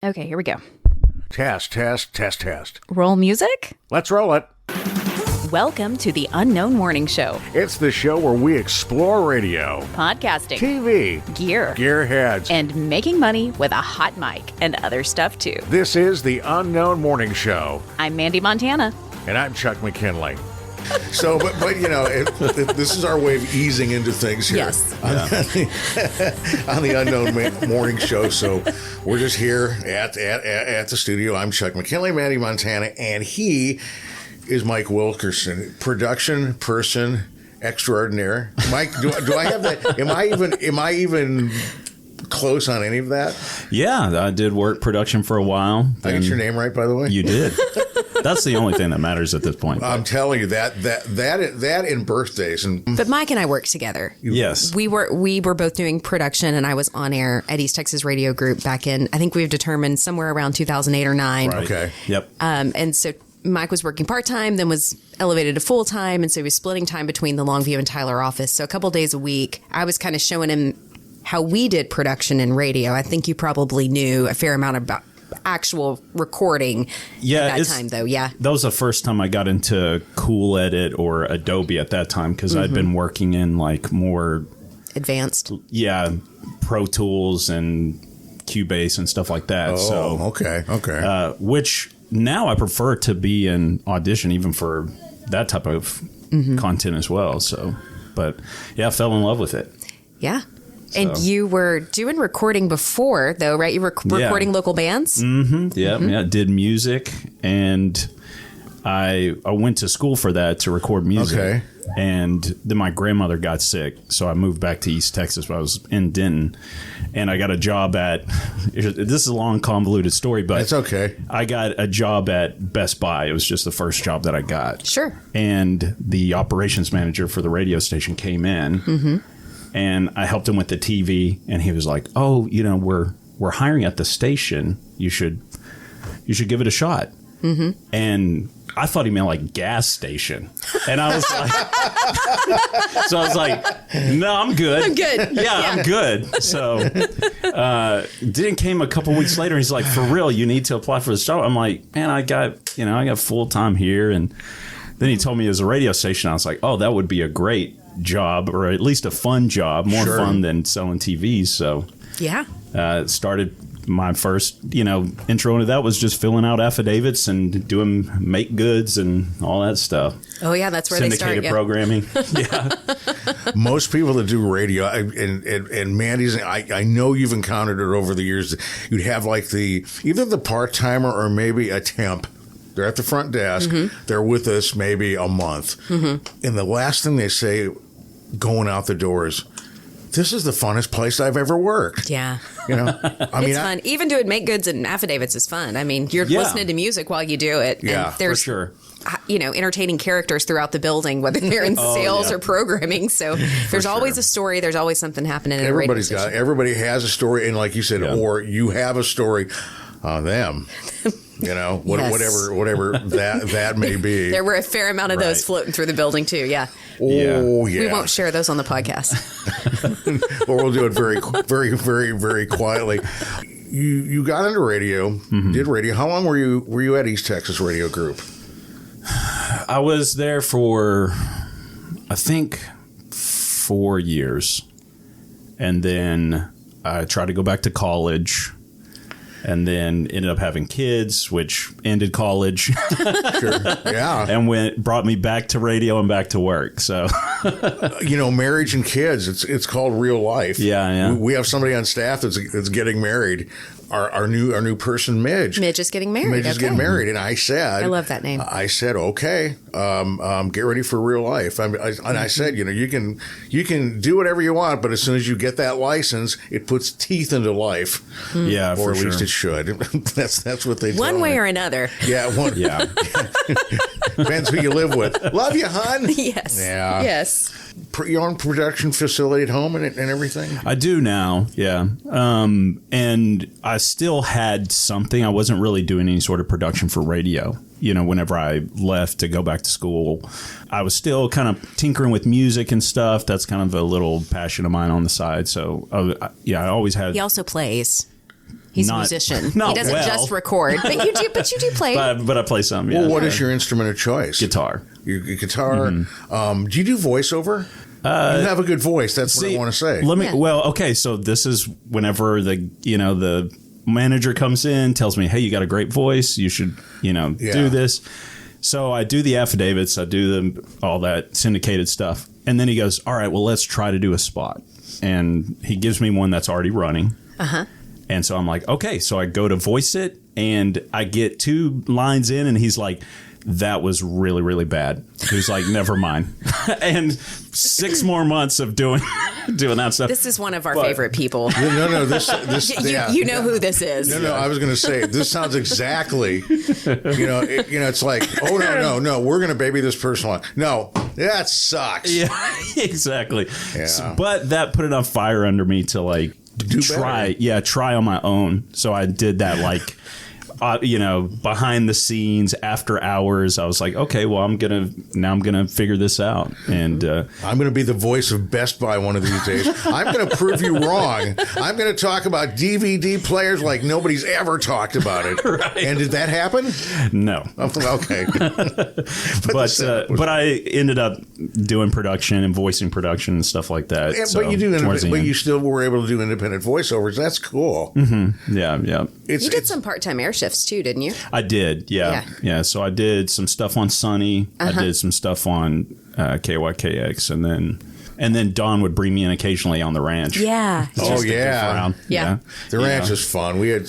Okay, here we go. Test. Roll music? Let's roll it. Welcome to the Unknown Morning Show. It's the show where we explore radio, Podcasting, TV, gear, gearheads, and making money with a hot mic and other stuff too. This is the Unknown Morning Show. I'm Mandy Montana. And I'm Chuck McKinley. So, but you know, this is our way of easing into things here. Yes. On the Unknown Morning Show. So we're just here at the studio. I'm Chuck McKinley, Mandy Montana, and he is Myke Wilkerson, production person extraordinaire. Mike, do I have that? Am I even close on any of that? Yeah, I did work production for a while. I got your name right, by the way. You did. That's the only thing that matters at this point. I'm telling you that in birthdays and. But Mike and I worked together. Yes, we were both doing production, and I was on air at East Texas Radio Group back in. I think we've determined somewhere around 2008 or 9. Right. Okay. Yep. And so Mike was working part-time, then was elevated to full-time, and so he was splitting time between the Longview and Tyler office. So a couple days a week, I was kind of showing him how we did production in radio. I think you probably knew a fair amount about actual recording at that time, though. Yeah. That was the first time I got into Cool Edit or Adobe at that time, because I'd been working in like more advanced. Yeah, Pro Tools and Cubase and stuff like that. Okay. Which now I prefer to be in Audition, even for that type of content as well. So, but yeah, I fell in love with it. Yeah. And you were doing recording before, though, right? You were recording local bands? Mm-hmm. Yeah, yeah. Did music, and I went to school for that, to record music. Okay. And then my grandmother got sick, so I moved back to East Texas. I was in Denton, and I got a job at, this is a long, convoluted story, but it's okay. I got a job at Best Buy. It was just the first job that I got. Sure. And the operations manager for the radio station came in, and I helped him with the TV, and he was like, "Oh, you know, we're hiring at the station. You should give it a shot." And I thought he meant like gas station, and I was like, so I was like, "No, I'm good. I'm good. Yeah, I'm good." So then came a couple weeks later, and he's like, "For real, you need to apply for this job." I'm like, "Man, I got full time here." And then he told me it was a radio station. I was like, "Oh, that would be a great job, or at least a fun job, more fun than selling TVs." So yeah, started my first, intro into that was just filling out affidavits and doing make goods and all that stuff. Oh yeah, that's where syndicated they start. Programming. Yeah. Most people that do radio, and Mandy's, I know you've encountered it over the years. You'd have like either the part timer or maybe a temp. They're at the front desk. They're with us maybe a month. And the last thing they say going out the door is, "This is the funnest place I've ever worked." Yeah. It's fun. Even doing make goods and affidavits is fun. I mean, you're listening to music while you do it. Yeah, and there's, for sure. Entertaining characters throughout the building, whether they're in sales or programming. So there's always a story. There's always something happening in a radio station. Everybody has a story. And like you said, or you have a story on them. Whatever that may be. There were a fair amount of those floating through the building too. Yeah. Oh yeah. We won't share those on the podcast. Or we'll do it very, very, very, very quietly. You got into radio, did radio. How long were you at East Texas Radio Group? I was there for, I think, 4 years, and then I tried to go back to college. And then ended up having kids, which ended college. Sure. Yeah. And brought me back to radio and back to work. So, marriage and kids, it's called real life. Yeah. We have somebody on staff that's getting married. Our new person, Midge. Midge is getting married. Midge is getting married, and I said, I love that name. I said, okay, get ready for real life. I said, you can do whatever you want, but as soon as you get that license, it puts teeth into life. Yeah, or for at least sure. it should. That's what they one way me. or another. Yeah, Yeah. Depends who you live with. Love you, hon. Yes. Yeah. Yes. Your own production facility at home and everything? I do now, yeah. And I still had something. I wasn't really doing any sort of production for radio. Whenever I left to go back to school, I was still kind of tinkering with music and stuff. That's kind of a little passion of mine on the side. So, I always had... He also plays. He's a Not- musician. not He doesn't well. just record, but you do play. but I play some. Yeah. Well, what is your instrument of choice? Guitar? Your guitar. Do you do voiceover? You have a good voice. That's what I want to say. Let me. Yeah. Well, okay. So this is whenever the manager comes in, tells me, "Hey, you got a great voice. You should do this." So I do the affidavits. I do all that syndicated stuff, and then he goes, "All right, well, let's try to do a spot." And he gives me one that's already running. And so I'm like, okay. So I go to voice it, and I get 2 lines in, and he's like, that was really, really bad. He was like, never mind. And 6 more months of doing that stuff. This is one of our favorite people. No. This. You know who this is. No. I was going to say this sounds exactly. It's like, oh no. We're going to baby this person on. No, that sucks. Yeah, exactly. Yeah. But that put enough fire under me to like try on my own. So I did that behind the scenes, after hours. I was like, okay, well, I'm gonna figure this out, and I'm going to be the voice of Best Buy one of these days. I'm going to prove you wrong. I'm going to talk about DVD players like nobody's ever talked about it. Right. And did that happen? no. Okay. But I ended up doing production and voicing production and stuff like that. Yeah, so but you you still were able to do independent voiceovers. That's cool. yeah. You did some part-time air shifts too, didn't you? I did, yeah. So I did some stuff on Sunny. I did some stuff on KYKX, and then Dawn would bring me in occasionally on the ranch. Yeah. Oh, yeah. Around. Yeah. The ranch is fun. We had,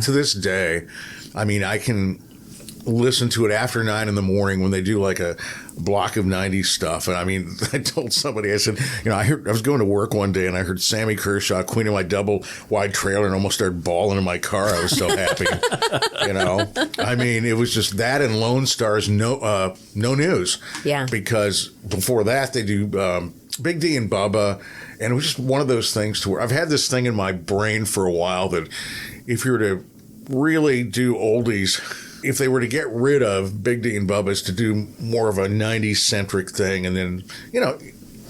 to this day, I mean, I can listen to it after 9 in the morning when they do like a block of 90s stuff. And I mean, I told somebody, I said, I was going to work one day and I heard Sammy Kershaw, Queen of my double wide trailer, and almost started bawling in my car. I was so happy. I mean, it was just that and Lone Star's no news. Yeah. Because before that they do Big D and Bubba, and it was just one of those things to where I've had this thing in my brain for a while that if you were to really do oldies, if they were to get rid of Big D and Bubba's to do more of a 90s centric thing, and then,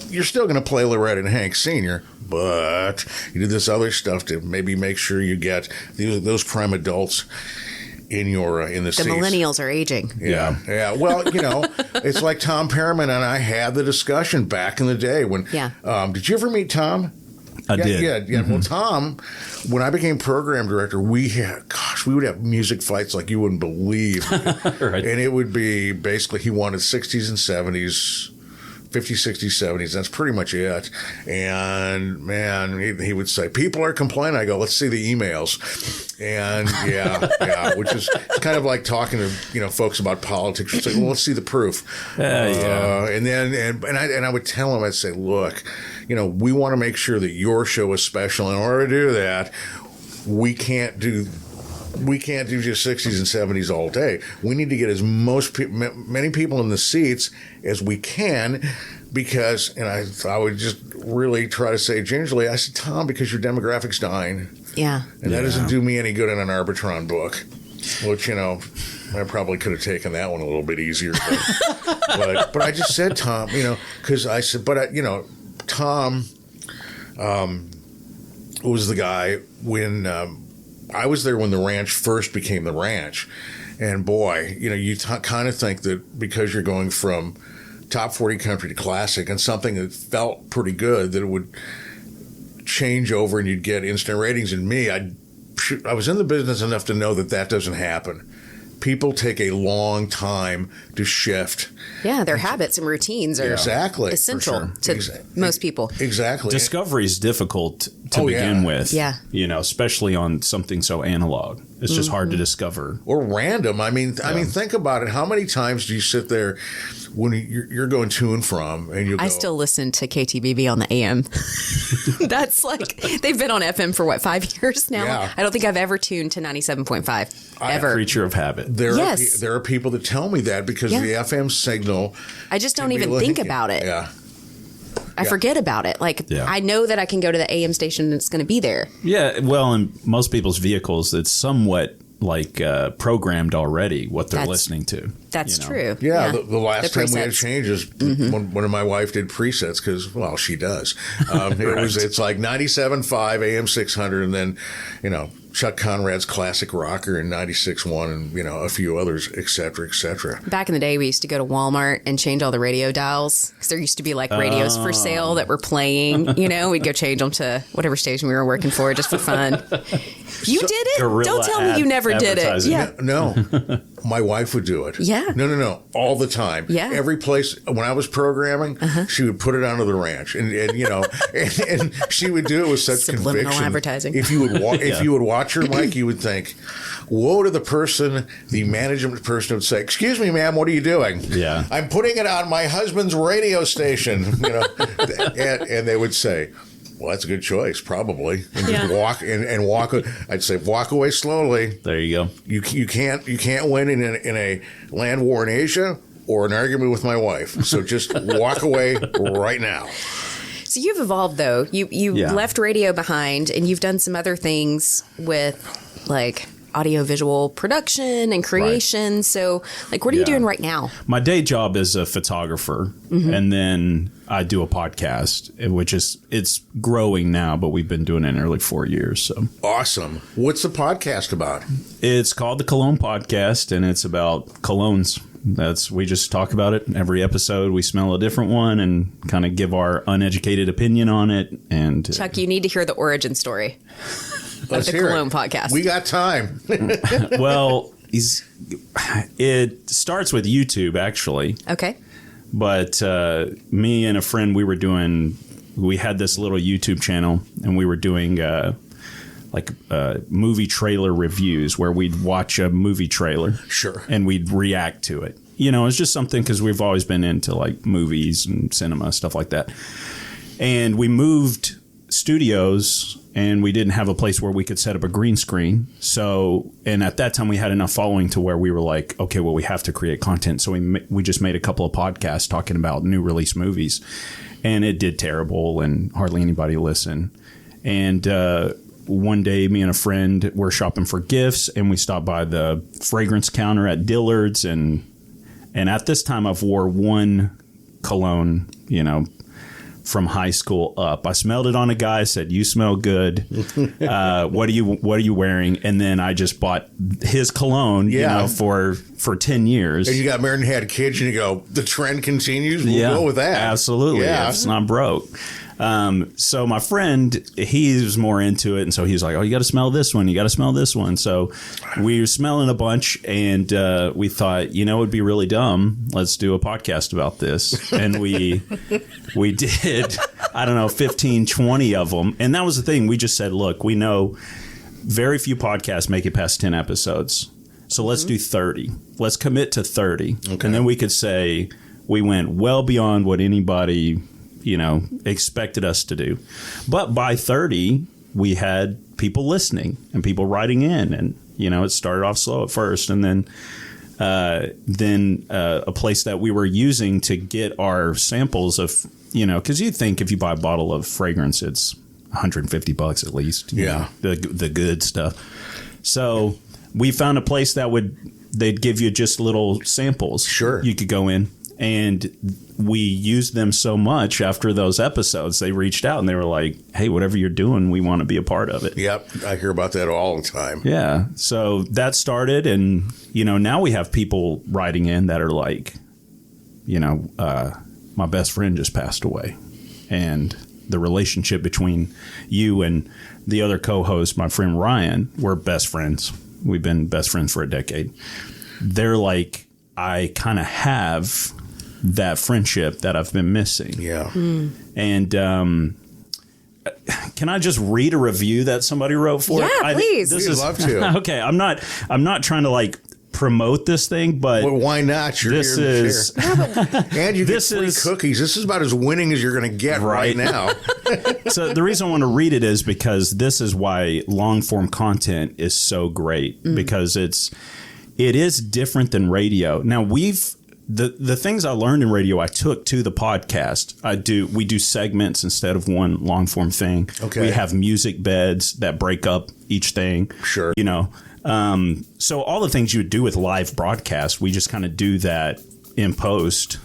you're still going to play Loretta and Hank Sr., but you do this other stuff to maybe make sure you get those prime adults in the seats. The millennials are aging. Yeah. Well, it's like Tom Perriman and I had the discussion back in the day when. Yeah. Did you ever meet Tom? I did. Yeah. Well, Tom, when I became program director, we would have music fights like you wouldn't believe. Right. And it would be basically he wanted 60s and 70s. 50s, 60s, 70s. That's pretty much it. And man, he would say, people are complaining. I go, let's see the emails. And yeah, which is kind of like talking to folks about politics. It's like, well, let's see the proof. And then I would tell him, I'd say, look, we want to make sure that your show is special. In order to do that, we can't do just 60s and 70s all day. We need to get many people in the seats as we can, because, and I would just really try to say gingerly, I said, Tom, because your demographic's dying. Yeah. And that doesn't do me any good in an Arbitron book, which, I probably could have taken that one a little bit easier. But I just said, Tom, because I said, Tom was the guy when I was there when the ranch first became the ranch. And boy, you kind of think that because you're going from top 40 country to classic and something that felt pretty good, that it would change over and you'd get instant ratings. And me, I was in the business enough to know that doesn't happen. People take a long time to shift. Yeah, their habits and routines are essential to most people. Exactly. Discovery is difficult to begin with. Yeah. Especially on something so analog. It's just hard to discover. Or random. I mean, think about it. How many times do you sit there when you're going to and from, and you go, I still listen to KTBB on the AM. That's like, they've been on FM for 5 years now? Yeah. I don't think I've ever tuned to 97.5 ever. Creature of habit. There are people that tell me that because the FM signal. I just don't even think about it. Yeah. I forget about it. I know that I can go to the AM station and it's going to be there. Yeah, well, in most people's vehicles, it's somewhat programmed already what they're listening to. That's you know. true. Yeah, the last time we had presets. changes, when my wife did presets, because, well, she does. It's like 97.5 AM 600, and then, Chuck Conrad's classic rocker in 96.1, and, a few others, et cetera, et cetera. Back in the day, we used to go to Walmart and change all the radio dials because there used to be like radios for sale that were playing. We'd go change them to whatever station we were working for just for fun. You did it? Guerrilla Don't tell me you never did it. advertising. Yeah. No, my wife would do it. Yeah. No, all the time. Yeah. Every place when I was programming, she would put it onto the ranch, and and she would do it with such Subliminal conviction. advertising. If you would watch her, Mike, you would think, woe to the management person would say, "Excuse me, ma'am, what are you doing?" Yeah. "I'm putting it on my husband's radio station." And they would say, "Well, that's a good choice, probably." And just walk. I'd say, walk away slowly. There you go. You can't win in a land war in Asia or an argument with my wife. So just walk away right now. So you've evolved, though. You left radio behind, and you've done some other things with, like, audiovisual production and creation. Right. So, like, what are you doing right now? My day job is a photographer, and then I do a podcast, it's growing now, but we've been doing it nearly 4 years. So Awesome. What's the podcast about? it's called the Cologne Podcast, and it's about colognes. We just talk about it every episode. We smell a different one and kind of give our uneducated opinion on it. And Chuck, you need to hear the origin story Let's of the hear Cologne it. Podcast. We got time. well, it starts with YouTube actually. Okay. But me and a friend, we had this little YouTube channel, and we were doing movie trailer reviews where we'd watch a movie trailer. Sure. And we'd react to it. It's just something because we've always been into like movies and cinema, stuff like that. And we moved studios, and we didn't have a place where we could set up a green screen. So, and at that time we had enough following to where we were like, okay, well, we have to create content. So we just made a couple of podcasts talking about new release movies, and it did terrible and hardly anybody listened. And one day, me and a friend were shopping for gifts, and we stopped by the fragrance counter at Dillard's, and at this time I've wore one cologne, from high school up. I smelled it on a guy, said, "You smell good. What are you wearing?" And then I just bought his cologne, for 10 years. And you got married and had kids, and you go, the trend continues. We'll go with that. Absolutely. Yeah. It's not broke. So my friend, he's more into it. And so he's like, "Oh, you got to smell this one. You got to smell this one." So we were smelling a bunch, and we thought, it'd be really dumb. Let's do a podcast about this. And we did, I don't know, 15, 20 of them. And that was the thing. We just said, look, we know very few podcasts make it past 10 episodes. So let's do 30. Let's commit to 30. Okay. And then we could say we went well beyond what anybody expected us to do. But by 30, we had people listening and people writing in, and it started off slow at first, and then a place that we were using to get our samples of, because you think if you buy a bottle of fragrance, it's $150 at least. Yeah, the good stuff. So we found a place they'd give you just little samples. Sure, you could go in. And we used them so much after those episodes, they reached out and they were like, "Hey, whatever you're doing, we want to be a part of it." Yep. I hear about that all the time. Yeah. So that started. And, now we have people writing in that are like, my best friend just passed away. And the relationship between you and the other co-host, my friend Ryan, we're best friends. We've been best friends for a decade. They're like, I kind of have that friendship that I've been missing. Yeah. And can I just read a review that somebody wrote for it? Yeah, please. We'd love to. Okay, I'm not trying to like promote this thing, but well, why not? You're this here to is share. And you get this free is cookies. This is about as winning as you're going to get right now. So the reason I want to read it is because this is why long form content is so great, because it is different than radio. Now the things I learned in radio, I took to the podcast. We do segments instead of one long form thing. Okay. We have music beds that break up each thing. Sure. So all the things you would do with live broadcast, we just kind of do that in post.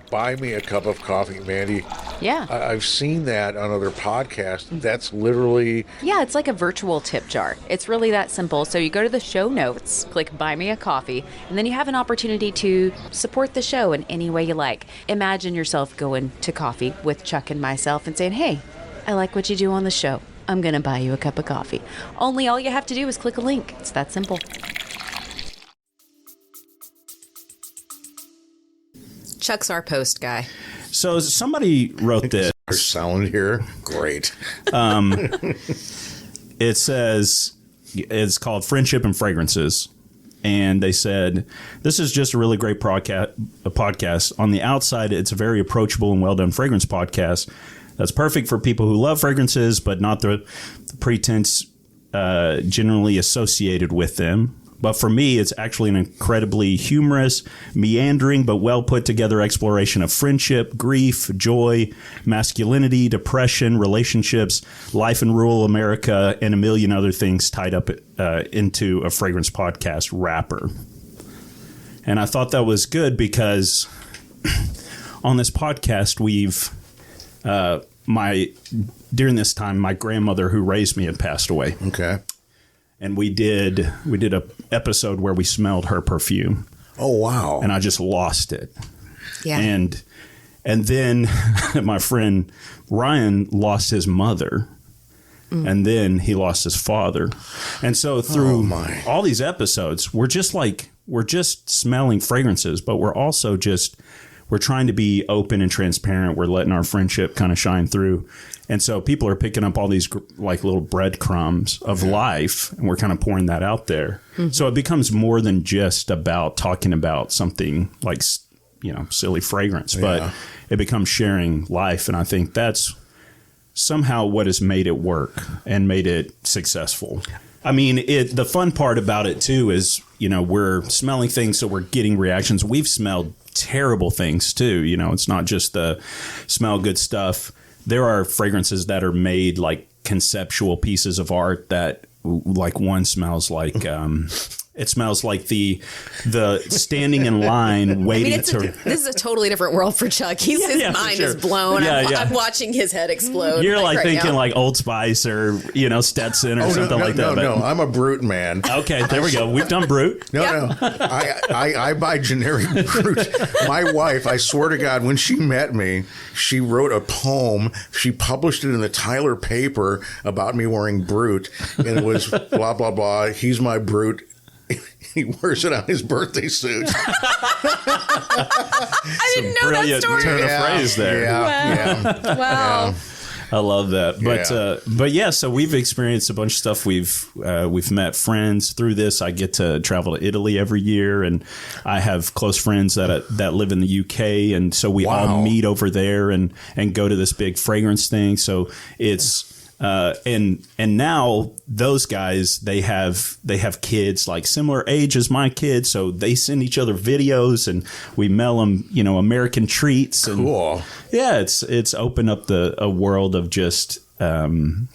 Buy me a cup of coffee, Mandy. Yeah. I've seen that on other podcasts. That's literally... Yeah, it's like a virtual tip jar. It's really that simple. So you go to the show notes, click Buy Me a Coffee, and then you have an opportunity to support the show in any way you like. Imagine yourself going to coffee with Chuck and myself and saying, hey, I like what you do on the show. I'm going to buy you a cup of coffee. Only all you have to do is click a link. It's that simple. Chuck's our post guy. So somebody wrote this. Our sound here, great. It says it's called Friendship and Fragrances. And they said, this is just a really great podcast. On the outside, it's a very approachable and well-done fragrance podcast that's perfect for people who love fragrances, but not the pretense generally associated with them. But for me, it's actually an incredibly humorous, meandering, but well put together exploration of friendship, grief, joy, masculinity, depression, relationships, life in rural America, and a million other things tied up into a fragrance podcast wrapper. And I thought that was good because on this podcast, during this time, my grandmother who raised me had passed away. Okay. And we did a episode where we smelled her perfume. Oh, wow. And I just lost it. Yeah. And then my friend Ryan lost his mother. And then he lost his father. And so through all these episodes, we're just smelling fragrances, but we're also we're trying to be open and transparent. We're letting our friendship kind of shine through. And so people are picking up all these like little breadcrumbs of life, and we're kind of pouring that out there. Mm-hmm. So it becomes more than just about talking about something like, silly fragrance, but it becomes sharing life. And I think that's somehow what has made it work and made it successful. I mean, the fun part about it, too, is, we're smelling things, so we're getting reactions. We've smelled terrible things, too. It's not just the smell good stuff. There are fragrances that are made like conceptual pieces of art that, like, one smells like it smells like the standing in line waiting this is a totally different world for Chuck. His mind is blown. I'm watching his head explode. You're like right thinking now. like Old Spice or Stetson or something like that. No, I'm a Brute man. Okay, there we go. We've done Brute. No. I buy generic Brute. My wife, I swear to God, when she met me, she wrote a poem. She published it in the Tyler paper about me wearing Brute, and it was blah blah blah. He's my Brute. He wears it on his birthday suit. I didn't know that story. Turn of phrase there. Wow. Yeah. I love that. But so we've experienced a bunch of stuff. We've met friends through this. I get to travel to Italy every year, and I have close friends that live in the UK, and so we all meet over there and go to this big fragrance thing. So it's and now those guys they have kids like similar age as my kids, so they send each other videos and we mail them American treats. And cool. Yeah, it's opened up a world of just new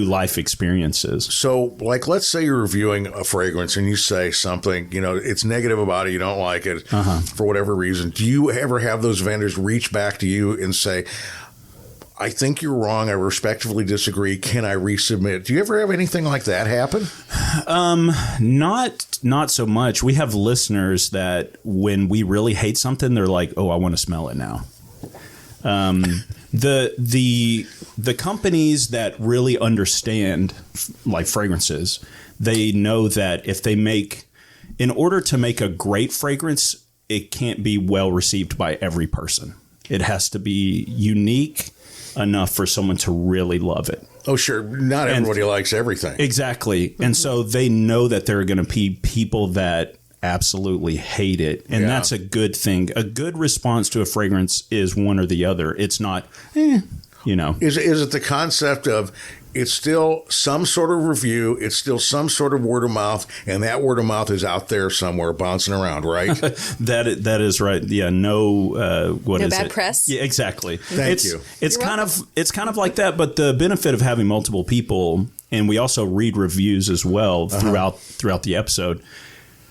life experiences. So, like, let's say you're reviewing a fragrance and you say something, it's negative about it, you don't like it for whatever reason. Do you ever have those vendors reach back to you and say, I think you're wrong, I respectfully disagree, can I resubmit? Do you ever have anything like that happen? Not so much. We have listeners that when we really hate something, they're like, oh, I want to smell it now. The companies that really understand like fragrances, they know that in order to make a great fragrance, it can't be well received by every person. It has to be unique enough for someone to really love it. Oh, sure. Not everybody likes everything. Exactly. And so they know that there are going to be people that absolutely hate it. And that's a good thing. A good response to a fragrance is one or the other. It's not, Is it the concept of it's still some sort of review. It's still some sort of word of mouth, and that word of mouth is out there somewhere bouncing around, right? That is right. Yeah, no bad press. Yeah, exactly. Thank you. It's kind of like that, but the benefit of having multiple people, and we also read reviews as well throughout the episode.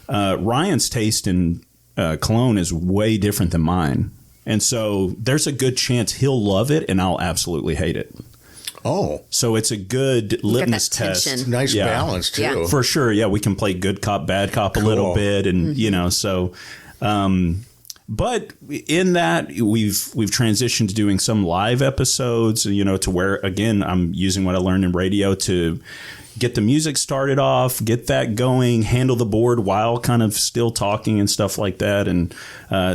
Ryan's taste in cologne is way different than mine, and so there's a good chance he'll love it, and I'll absolutely hate it. Oh, so it's a good litmus test. tension. nice balance too. Yeah. For sure. Yeah, we can play good cop, bad cop a little bit. And, so, but in that we've transitioned to doing some live episodes, to where, again, I'm using what I learned in radio to get the music started off, get that going, handle the board while kind of still talking and stuff like that. And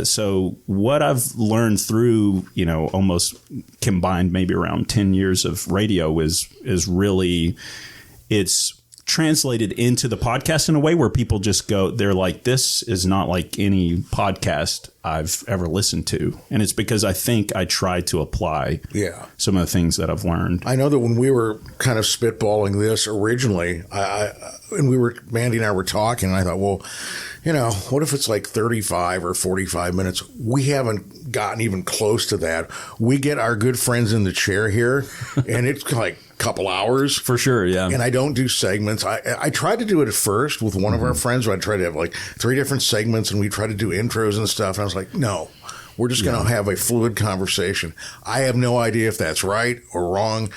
so what I've learned through, almost combined maybe around 10 years of radio is really, it's translated into the podcast in a way where people just go, they're like, this is not like any podcast I've ever listened to. And it's because I think I try to apply some of the things that I've learned. I know that when we were kind of spitballing this originally, Mandy and I were talking, and I thought, well, what if it's like 35 or 45 minutes? We haven't gotten even close to that. We get our good friends in the chair here, and it's like a couple hours. For sure, yeah. And I don't do segments. I tried to do it at first with one of our friends, where I tried to have like 3 different segments, and we tried to do intros and stuff. And I was like, no, we're just going to have a fluid conversation. I have no idea if that's right or wrong.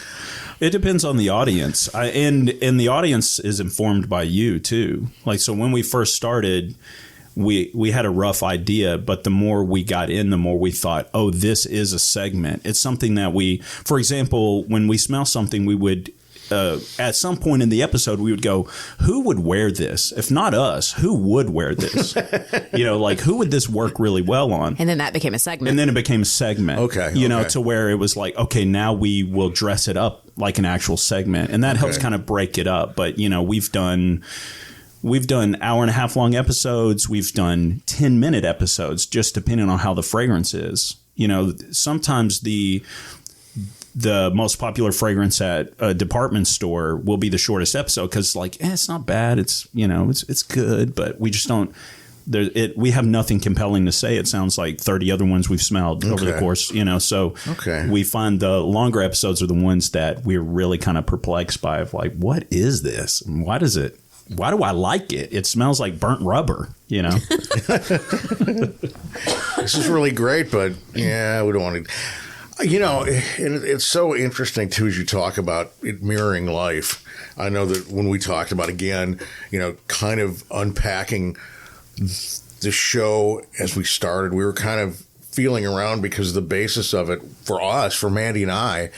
It depends on the audience. And the audience is informed by you too. Like, so when we first started, we had a rough idea, but the more we got in, the more we thought, oh, this is a segment. It's something that for example, when we smell something, we would, at some point in the episode, we would go, who would wear this? If not us, who would wear this? Like, who would this work really well on? And then that became a segment. And then it became a segment. Okay. To where it was like, okay, now we will dress it up like an actual segment. And that helps kind of break it up. But, we've done hour and a half long episodes. We've done 10-minute episodes, just depending on how the fragrance is. Sometimes the most popular fragrance at a department store will be the shortest episode because, it's not bad. It's it's good, but we just don't. We have nothing compelling to say. It sounds like 30 other ones we've smelled over the course. So we find the longer episodes are the ones that we're really kind of perplexed by. Of like, what is this? And why do I like it? It smells like burnt rubber, This is really great, but we don't want to. It's so interesting, too, as you talk about it mirroring life. I know that when we talked about, again, kind of unpacking the show as we started, we were kind of feeling around because the basis of it for us, for Mandy and I,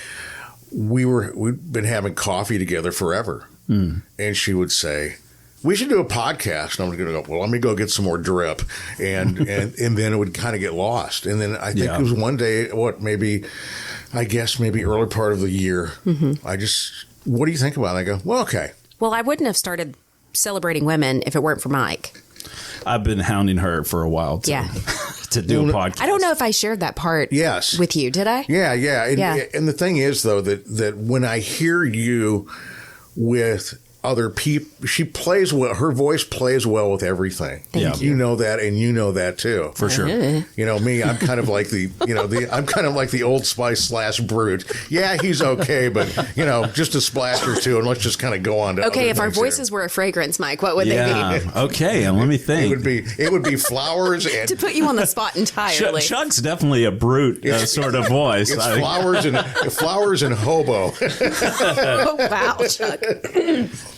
we'd been having coffee together forever. And she would say, we should do a podcast. And I'm going to go, well, let me go get some more drip. And then it would kind of get lost. And then I think it was one day, maybe early part of the year. What do you think about it? I go, well, okay. Well, I wouldn't have started celebrating women if it weren't for Myke. I've been hounding her for a while to do a podcast. I don't know if I shared that part with you. Did I? Yeah. And the thing is, though, that when I hear you with other people, she plays well. Her voice plays well with everything. Thank you. You know that, and you know that too. For sure. Me, I'm kind of like I'm kind of like the Old Spice / Brute. Yeah, he's okay, but just a splash or two, and let's just kind of go on to. Okay, other if our things voices were a fragrance, Myke, what would they be? Okay, and let me think. It would be flowers and to put you on the spot entirely. Chuck's definitely a brute sort of voice. It's flowers and hobo. Oh wow, Chuck.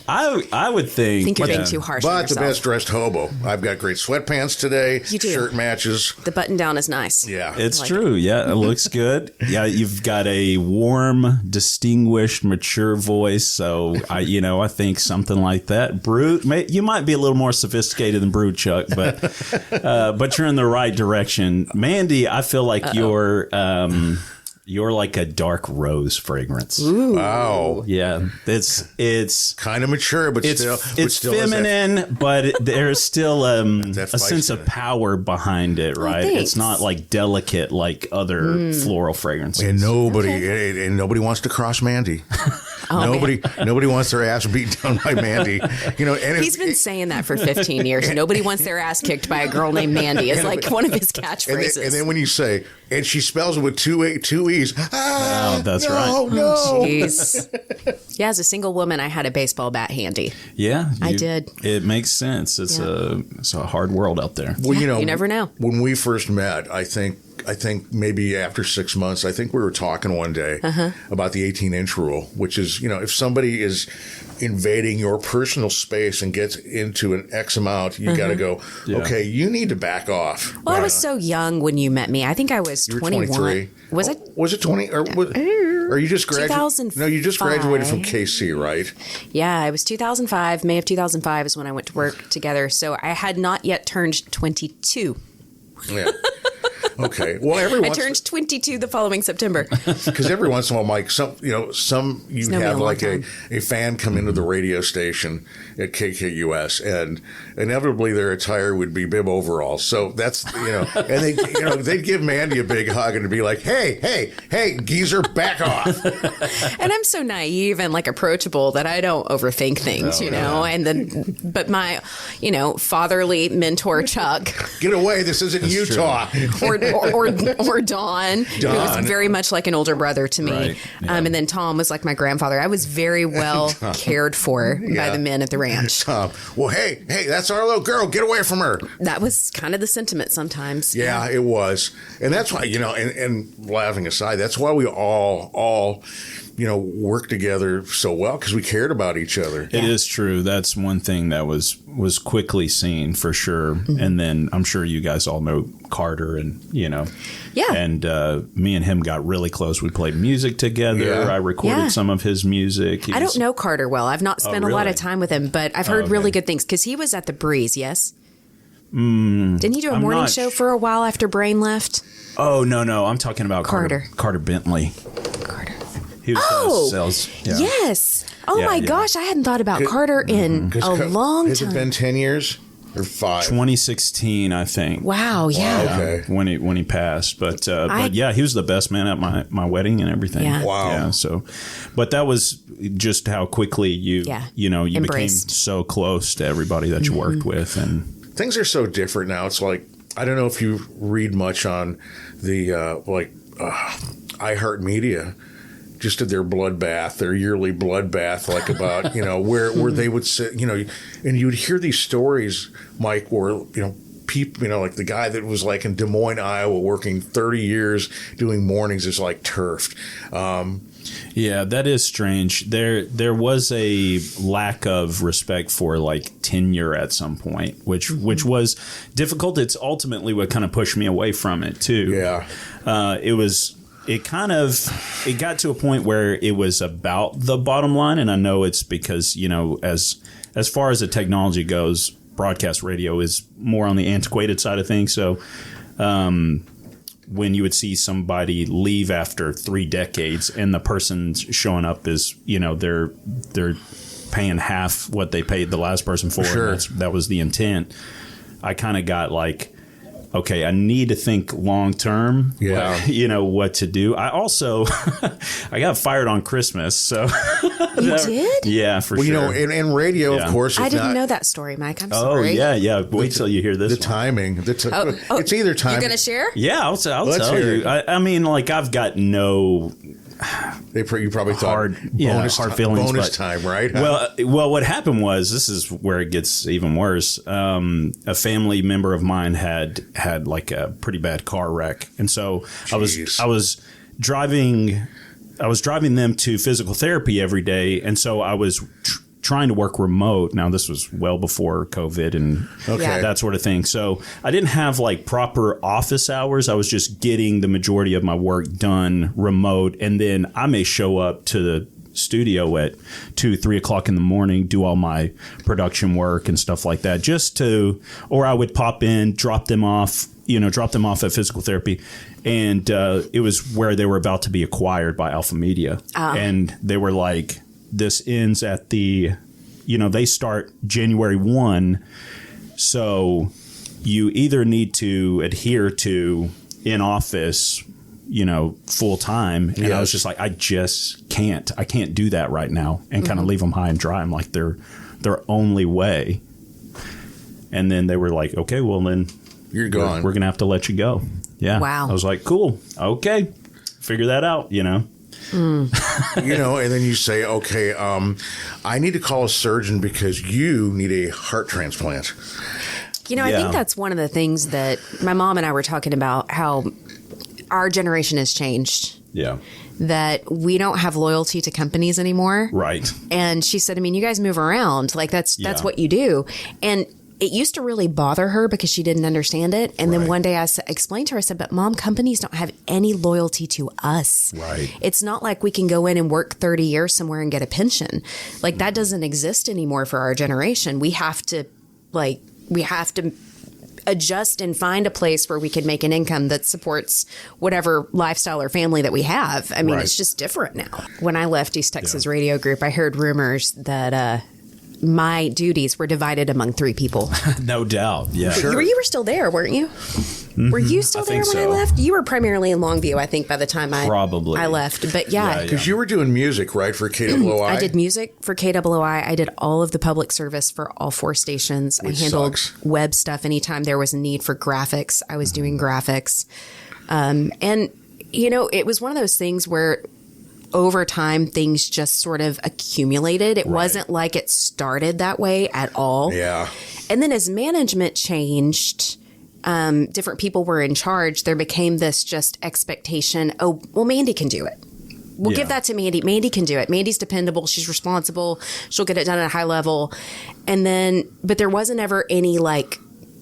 I would think You're being too harsh on But yourself. the best dressed hobo. I've got great sweatpants today. You do. Shirt matches. The button down is nice. Yeah. It's like true. Yeah, it looks good. Yeah, you've got a warm, distinguished, mature voice. So I think something like that. Brute, you might be a little more sophisticated than Brute, Chuck, but you're in the right direction. Mandy, I feel like you're like a dark rose fragrance. Ooh. Wow. Yeah, it's kind of mature, but it's still feminine, but there's still a sense of it. power behind it, right? thanks. It's not like delicate like other floral fragrances. And nobody wants to cross Mandy. Nobody wants their ass beat down by Mandy. And He's been saying that for 15 years. Nobody wants their ass kicked by a girl named Mandy. It's like one of his catchphrases. And then when you say, and she spells it with two E's. Oh, that's right. No. Jeez. Yeah, as a single woman, I had a baseball bat handy. Yeah, I did. It makes sense. It's a hard world out there. Well, you never know. When we first met, I think maybe after 6 months, I think we were talking one day about the 18-inch rule, which is, if somebody is invading your personal space and gets into an X amount, you got to go, okay, you need to back off. Well, I was so young when you met me. I think I was 21. 23. Was it? Was it 20? Or you just graduated? 2005. No, you just graduated from KC, right? Yeah, it was 2005. May of 2005 is when I went to work together. So I had not yet turned 22. Yeah. Okay. Well, I turned 22 the following September. Because every once in a while, Mike, you'd have like a fan come into the radio station at KKUS, and inevitably their attire would be bib overalls. So that's and they'd give Mandy a big hug and be like, hey, geezer, back off. And I'm so naive and like approachable that I don't overthink things, but my fatherly mentor Chuck, get away, this isn't Utah. or Don, who was very much like an older brother to me. Right. Yeah. And then Tom was like my grandfather. I was very well cared for by the men at the ranch. Well, hey, that's our little girl. Get away from her. That was kind of the sentiment sometimes. Yeah, it was. And that's why, and laughing aside, that's why we all work together so well, because we cared about each other. It is true. That's one thing that was quickly seen for sure. Mm-hmm. And then I'm sure you guys all know Carter and, Yeah. And me and him got really close. We played music together. Yeah. I recorded some of his music. I don't know Carter well. I've not spent a lot of time with him, but I've heard really good things because he was at the Breeze, yes? Didn't he do a morning show for a while after Brain left? Oh, no. I'm talking about Carter Bentley. Carter. He was sales. Yeah. Yes. Oh, my gosh. I hadn't thought about Carter in a long time. Has it been 10 years or 5? 2016, I think. Wow, yeah. Okay. When he passed. But yeah, he was the best man at my wedding and everything. Yeah. Wow. Yeah, so, but that was just how quickly you became Embraced. so close to everybody that you worked with. And things are so different now. It's like, I don't know if you read much on the iHeartMedia. Just did their yearly bloodbath, like about, where they would sit, and you'd hear these stories, Mike, where, people, like the guy that was like in Des Moines, Iowa, working 30 years doing mornings is like turfed. Yeah, that is strange. There was a lack of respect for like tenure at some point, which was difficult. It's ultimately what kind of pushed me away from it too. Yeah. It got to a point where it was about the bottom line. And I know it's because, as far as the technology goes, broadcast radio is more on the antiquated side of things. So when you would see somebody leave after 3 decades and the person showing up is, they're paying half what they paid the last person for. Sure. That was the intent. I kind of got like, okay, I need to think long term. Yeah. What to do. I also I got fired on Christmas, so You did? Yeah, for sure. In radio, of course. I didn't know that story, Mike. I'm sorry. Oh yeah. Wait till you hear this. The timing. It's either time. You're gonna share? Yeah, I'll tell you. I mean, like I've got no. You probably thought hard feelings. Bonus time, right? Well, what happened was, this is where it gets even worse. A family member of mine had like a pretty bad car wreck, and so I was driving them to physical therapy every day, and so I was trying to work remote. Now, this was well before COVID and that sort of thing. So I didn't have like proper office hours. I was just getting the majority of my work done remote. And then I may show up to the studio at 2-3 o'clock in the morning, do all my production work and stuff like that, or I would pop in, drop them off at physical therapy. And it was where they were about to be acquired by Alpha Media. And they were like, this ends at they start January 1. So you either need to adhere to in office full time. And I was just like, I can't do that right now, and kind of leave them high and dry. I'm like, their only way. And then they were like, okay, well then You're gone. We're going to have to let you go. Yeah. Wow. I was like, cool. Okay. Figure that out, And then you say, okay, I need to call a surgeon because you need a heart transplant. I think that's one of the things that my mom and I were talking about, how our generation has changed. Yeah. That we don't have loyalty to companies anymore. Right. And she said, I mean, you guys move around. Like that's what you do. And it used to really bother her because she didn't understand it. And then one day I explained to her, I said, but Mom, companies don't have any loyalty to us. Right. It's not like we can go in and work 30 years somewhere and get a pension. Like that doesn't exist anymore for our generation. We have to adjust and find a place where we can make an income that supports whatever lifestyle or family that we have. I mean, It's just different now. When I left East Texas Radio Group, I heard rumors that my duties were divided among 3 people. No doubt. Yeah. Sure. You were still there, weren't you? Mm-hmm. Were you still there when I left? You were primarily in Longview, I think, by the time I left. But because you were doing music, right, for KWOI? I did music for KWOI. I did all of the public service for all 4 stations. I handled web stuff anytime there was a need for graphics. I was doing graphics. And, it was one of those things where over time, things just sort of accumulated. It wasn't like it started that way at all. Yeah. And then as management changed, different people were in charge. There became this just expectation. Oh, well, Mandy can do it. We'll give that to Mandy. Mandy can do it. Mandy's dependable. She's responsible. She'll get it done at a high level. And then, but there wasn't ever any like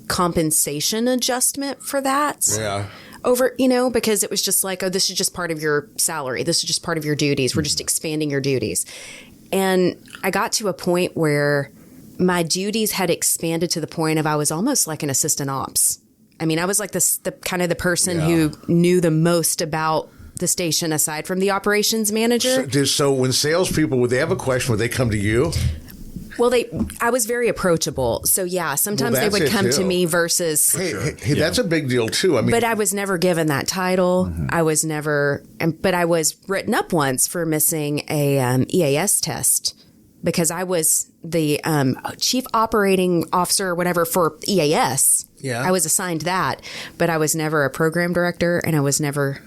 compensation adjustment for that. Yeah. Over, because it was just like, oh, this is just part of your salary. This is just part of your duties. We're just expanding your duties. And I got to a point where my duties had expanded to the point of I was almost like an assistant ops. I mean, I was like the kind of the person who knew the most about the station aside from the operations manager. So when salespeople, would they have a question, would they come to you? Well, I was very approachable. So, sometimes they would come to me versus... Hey, that's a big deal, too. I mean, but I was never given that title. Mm-hmm. I was never... But I was written up once for missing a EAS test because I was the chief operating officer or whatever for EAS. Yeah. I was assigned that, but I was never a program director, and I was never,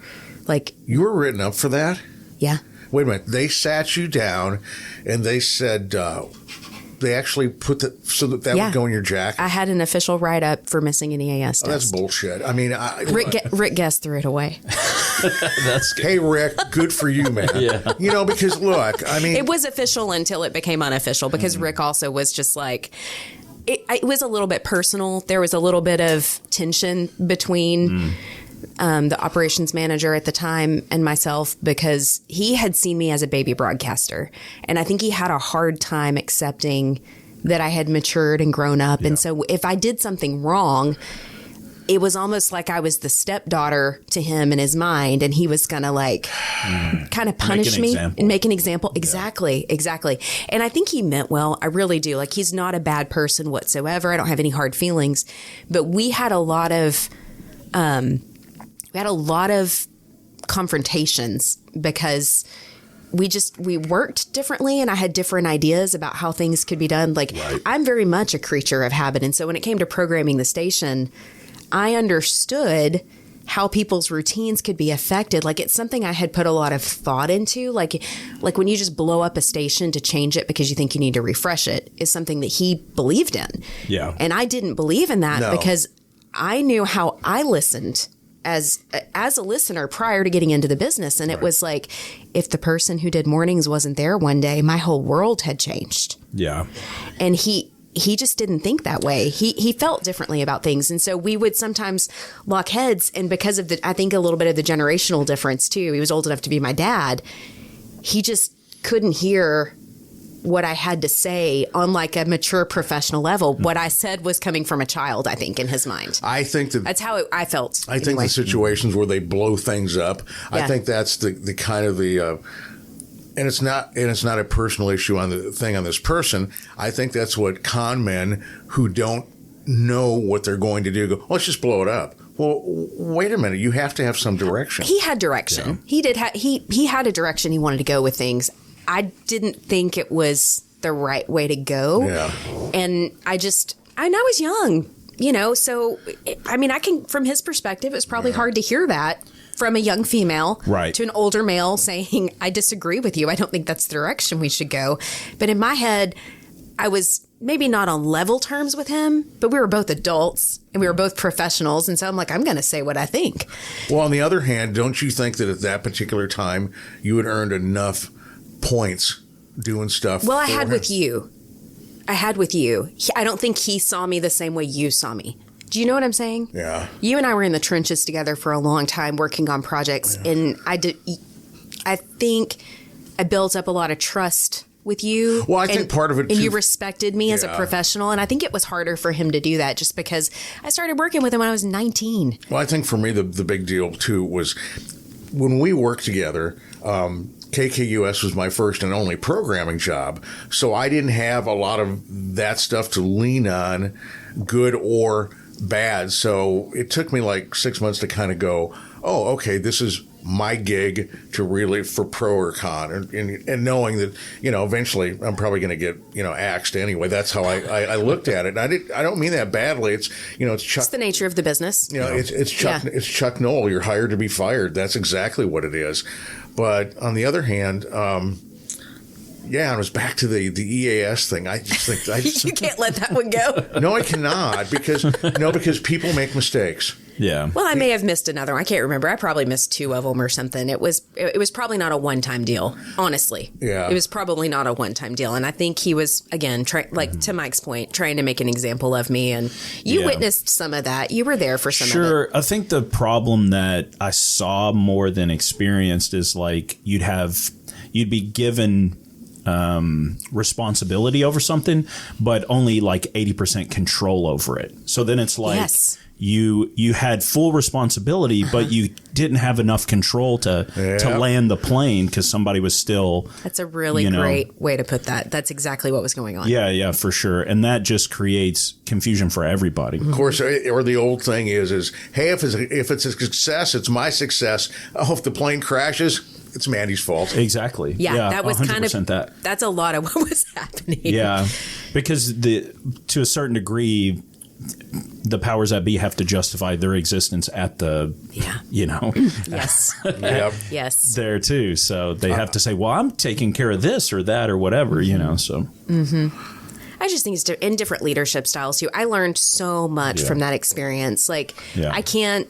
like... You were written up for that? Yeah. Wait a minute. They sat you down, and they said... They actually put so that would go in your jacket. I had an official write-up for missing an EAS test. That's bullshit. I mean, Rick Guest threw it away. That's good. Hey, Rick, good for you, man. Because look, I mean, it was official until it became unofficial because Rick also was just like, it was a little bit personal. There was a little bit of tension between the operations manager at the time and myself because he had seen me as a baby broadcaster. And I think he had a hard time accepting that I had matured and grown up. Yeah. And so if I did something wrong, it was almost like I was the stepdaughter to him in his mind. And he was going to kind of punish me and make an example. Yeah. Exactly. And I think he meant well. I really do. Like, he's not a bad person whatsoever. I don't have any hard feelings. But we had a lot of... confrontations because we worked differently and I had different ideas about how things could be done. Like, I'm very much a creature of habit. And so when it came to programming the station, I understood how people's routines could be affected. Like, it's something I had put a lot of thought into. Like when you just blow up a station to change it because you think you need to refresh it is something that he believed in. Yeah. And I didn't believe in that because I knew how I listened as a listener prior to getting into the business. And it was like, if the person who did mornings wasn't there one day, my whole world had changed. Yeah. And he just didn't think that way. He felt differently about things. And so we would sometimes lock heads. And because of I think a little bit of the generational difference too, he was old enough to be my dad. He just couldn't hear what I had to say on like a mature professional level. What I said was coming from a child, I think, in his mind. I think that's how I felt. I think the situations where they blow things up, I think that's the kind of the, and it's not a personal issue on the thing on this person. I think that's what con men who don't know what they're going to do go, let's just blow it up. Well, wait a minute. You have to have some direction. He had direction. He did. He had a direction he wanted to go with things. I didn't think it was the right way to go. Yeah. And I was young, so I mean, from his perspective, it's probably hard to hear that from a young female to an older male saying, I disagree with you. I don't think that's the direction we should go. But in my head, I was maybe not on level terms with him, but we were both adults and we were both professionals. And so I'm like, I'm going to say what I think. Well, on the other hand, don't you think that at that particular time you had earned enough points doing stuff? Well, I had with you. I don't think he saw me the same way you saw me. Do you know what I'm saying? Yeah. You and I were in the trenches together for a long time working on projects. Yeah. And I think I built up a lot of trust with you. Well, I think part of it, and you respected me as a professional. And I think it was harder for him to do that just because I started working with him when I was 19. Well, I think for me, the big deal, too, was when we worked together, KKUS was my first and only programming job. So I didn't have a lot of that stuff to lean on, good or bad. So it took me like 6 months to kind of go, oh, okay, this is my gig to really for pro or con, and knowing that eventually I'm probably going to get axed anyway. That's how I looked at it. And I don't mean that badly. It's it's Chuck. It's the nature of the business. It's Chuck. Yeah. It's Chuck Noll. You're hired to be fired. That's exactly what it is. But on the other hand, it was back to the EAS thing. I just think you can't let that one go. No, I cannot because people make mistakes. Yeah. Well, I may have missed another one. I can't remember. I probably missed 2 of them or something. It was probably not a one-time deal, honestly. Yeah. It was probably not a one-time deal. And I think he was, again, to Mike's point, trying to make an example of me. And you witnessed some of that. You were there for some of it. Sure. I think the problem that I saw more than experienced is like you'd be given responsibility over something, but only like 80% control over it. So then it's like you had full responsibility, but you didn't have enough control to land the plane because somebody was still. That's a really great way to put that. That's exactly what was going on. Yeah, for sure. And that just creates confusion for everybody. Of course, or the old thing is hey, if it's a success, it's my success. Oh, if the plane crashes, it's Mandy's fault. Exactly. Yeah, that was 100% kind of that. That's a lot of what was happening. Yeah, because to a certain degree, the powers that be have to justify their existence at the yes yes there too. So they have to say, well, I'm taking care of this or that or whatever, So. I just think it's in different leadership styles too. I learned so much from that experience. Like I can't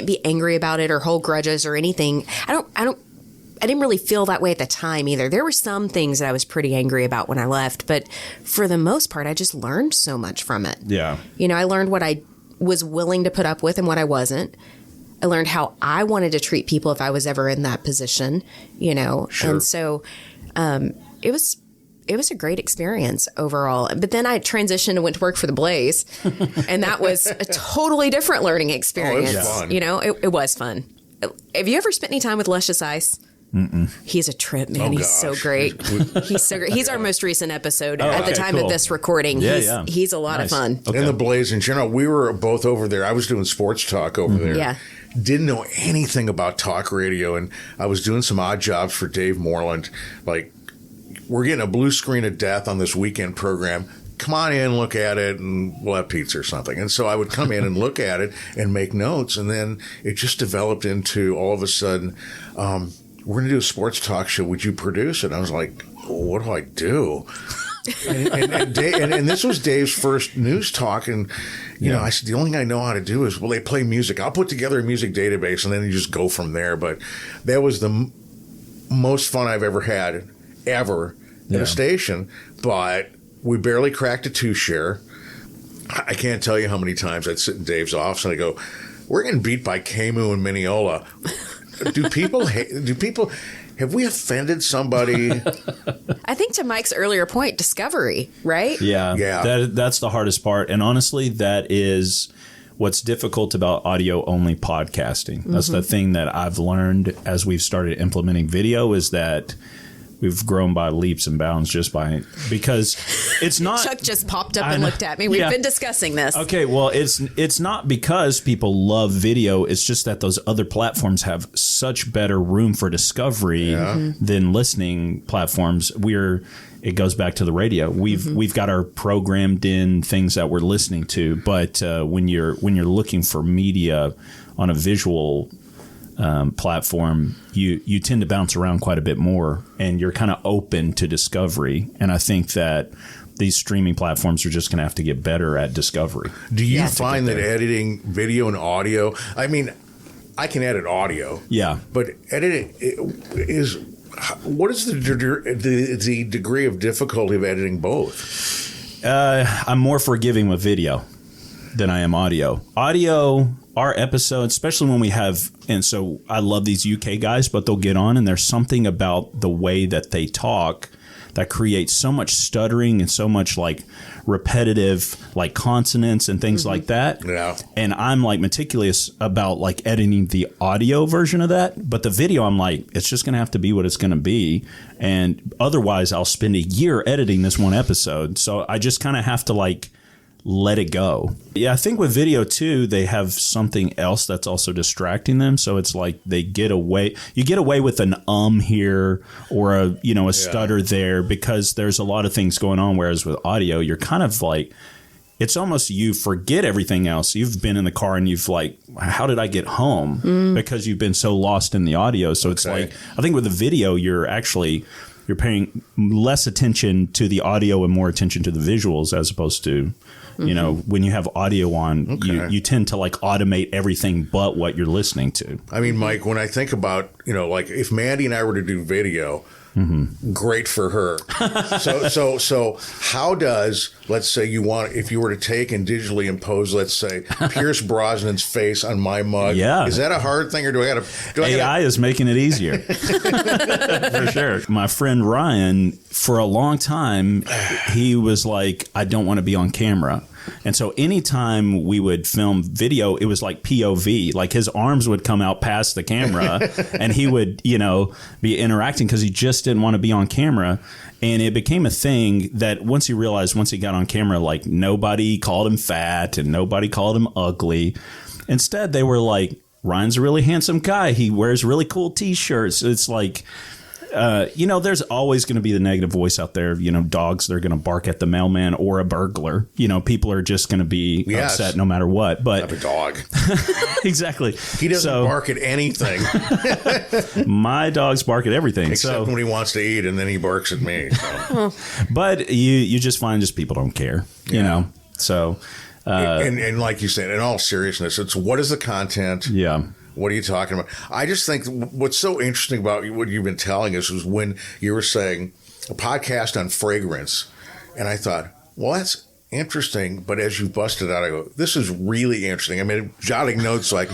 be angry about it or hold grudges or anything. I didn't really feel that way at the time either. There were some things that I was pretty angry about when I left, but for the most part, I just learned so much from it. Yeah. I learned what I was willing to put up with and what I wasn't. I learned how I wanted to treat people if I was ever in that position, Sure. And so it was a great experience overall. But then I transitioned and went to work for the Blaze, and that was a totally different learning experience. Oh, it was fun. It was fun. Have you ever spent any time with Luscious Ice? Mm-mm. He's a trip, man. He's so great. He's so great. He's our most recent episode at the time of this recording. He's a lot of fun. Okay. And the Blaze in general, we were both over there. I was doing sports talk over there. Yeah. Didn't know anything about talk radio, and I was doing some odd jobs for Dave Moreland. Like, we're getting a blue screen of death on this weekend program. Come on in, look at it, and we'll have pizza or something. And so I would come in and look at it and make notes, and then it just developed into all of a sudden, we're going to do a sports talk show. Would you produce it? And I was like, what do I do? and this was Dave's first news talk, and I said the only thing I know how to do is they play music. I'll put together a music database, and then you just go from there. But that was the most fun I've ever had at a station. But we barely cracked a 2-share. I can't tell you how many times I'd sit in Dave's office and I go, "We're getting beat by Camu and Mineola." Do people have we offended somebody? I think to Mike's earlier point, discovery, right? Yeah. That's the hardest part. And honestly, that is what's difficult about audio-only podcasting. That's the thing that I've learned as we've started implementing video is that we've grown by leaps and bounds because it's not. Chuck just popped up and looked at me. We've been discussing this. Okay, well, it's not because people love video. It's just that those other platforms have such better room for discovery than listening platforms. It goes back to the radio. We've got our programmed in things that we're listening to, but when you're looking for media on a visual platform, you tend to bounce around quite a bit more, and you're kind of open to discovery. And I think that these streaming platforms are just going to have to get better at discovery. Do you find that editing video and audio? I mean, I can edit audio. Yeah, but editing is. What is the degree of difficulty of editing both? I'm more forgiving with video than I am audio. Audio, our episodes, especially when we have, and so I love these UK guys, but they'll get on and there's something about the way that they talk that creates so much stuttering and so much like repetitive like consonants and things like that. Yeah. And I'm like meticulous about like editing the audio version of that. But the video, I'm like, it's just going to have to be what it's going to be. And otherwise I'll spend a year editing this one episode. So I just kind of have to like let it go. Yeah, I think with video too, they have something else that's also distracting them. So it's like you get away with an here or a stutter there because there's a lot of things going on. Whereas with audio, you're kind of like, it's almost you forget everything else. You've been in the car and you've like, how did I get home? Because you've been so lost in the audio. So it's like, I think with the video, you're paying less attention to the audio and more attention to the visuals as opposed to, when you have audio on, you tend to like automate everything but what you're listening to. I mean, Mike, when I think about, like if Mandy and I were to do video, great for her. So how does, let's say if you were to take and digitally impose, let's say, Pierce Brosnan's face on my mug, is that a hard thing or do I got to? AI is making it easier. For sure. My friend Ryan, for a long time, he was like, I don't want to be on camera. And so anytime we would film video, it was like POV, like his arms would come out past the camera and he would, be interacting because he just didn't want to be on camera. And it became a thing that once he got on camera, like nobody called him fat and nobody called him ugly. Instead, they were like, Ryan's a really handsome guy. He wears really cool T-shirts. It's like, there's always going to be the negative voice out there. Dogs, they're going to bark at the mailman or a burglar. People are just going to be upset no matter what. But I have a dog. Exactly. He doesn't bark at anything. My dogs bark at everything. Except when he wants to eat, and then he barks at me. So. But you just find people don't care, you know. So. And like you said, in all seriousness, it's what is the content? Yeah. What are you talking about? I just think what's so interesting about what you've been telling us was when you were saying a podcast on fragrance. And I thought, well, that's interesting. But as you busted out, I go, this is really interesting. I mean, jotting notes like,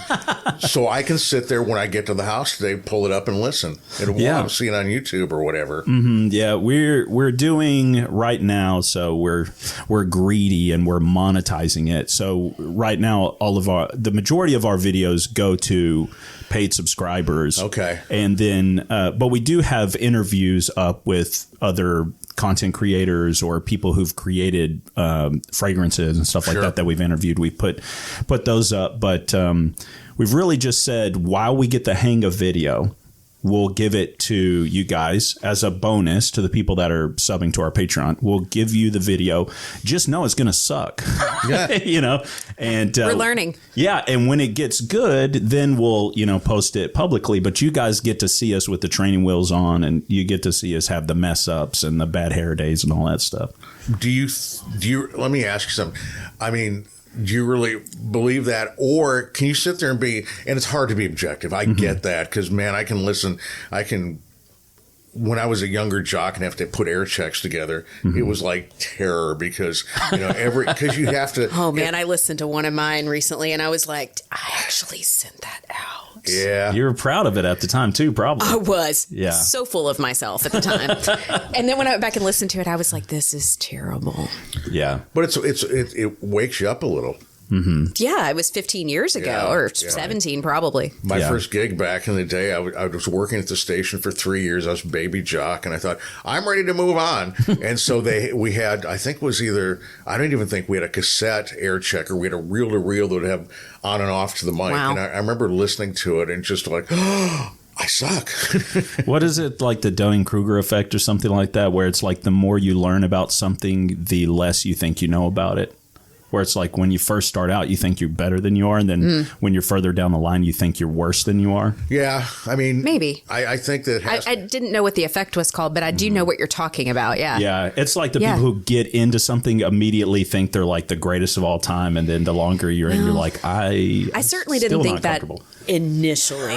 so I can sit there when I get to the house today, pull it up and listen. And I'm seeing it on YouTube or whatever. Mm-hmm. Yeah, we're doing right now. So we're greedy and we're monetizing it. So right now, the majority of our videos go to paid subscribers. Okay. And then, but we do have interviews up with other content creators or people who've created fragrances and stuff like that we've interviewed. We put those up, but we've really just said while we get the hang of video, we'll give it to you guys as a bonus to the people that are subbing to our Patreon. We'll give you the video. Just know it's going to suck. Yeah. And we're learning. Yeah. And when it gets good, then we'll, post it publicly. But you guys get to see us with the training wheels on, and you get to see us have the mess ups and the bad hair days and all that stuff. Do you, let me ask you something. I mean, do you really believe that? Or can you sit there and and it's hard to be objective. I get that because, man, I can listen. When I was a younger jock and have to put air checks together, it was like terror because, because you have to. Oh, man, I listened to one of mine recently and I was like, I actually sent that out. Yeah. You were proud of it at the time, too, probably. I was. Yeah. So full of myself at the time. And then when I went back and listened to it, I was like, this is terrible. Yeah. But it wakes you up a little. Yeah, it was 15 years ago, Yeah, or yeah. 17 probably. My Yeah. first gig back in the day, I was working at the station for 3 years. I was baby jock, and I thought, I'm ready to move on. And so we had, I think it was either, I don't even think we had a cassette air checker. We had a reel-to-reel that would have on and off to the mic. Wow. And I remember listening to it and just like, oh, I suck. What is it, like the Dunning-Kruger effect or something like that, where it's like the more you learn about something, the less you think you know about it? Where it's like when you first start out, you think you're better than you are, and then when you're further down the line, you think you're worse than you are. Yeah, I mean, Maybe. I think that has I didn't know what the effect was called, but I do know what you're talking about. Yeah. Yeah, it's like the Yeah. people who get into something immediately think they're like the greatest of all time, and then the longer you're in, you're like, I certainly still didn't think not that comfortable. initially.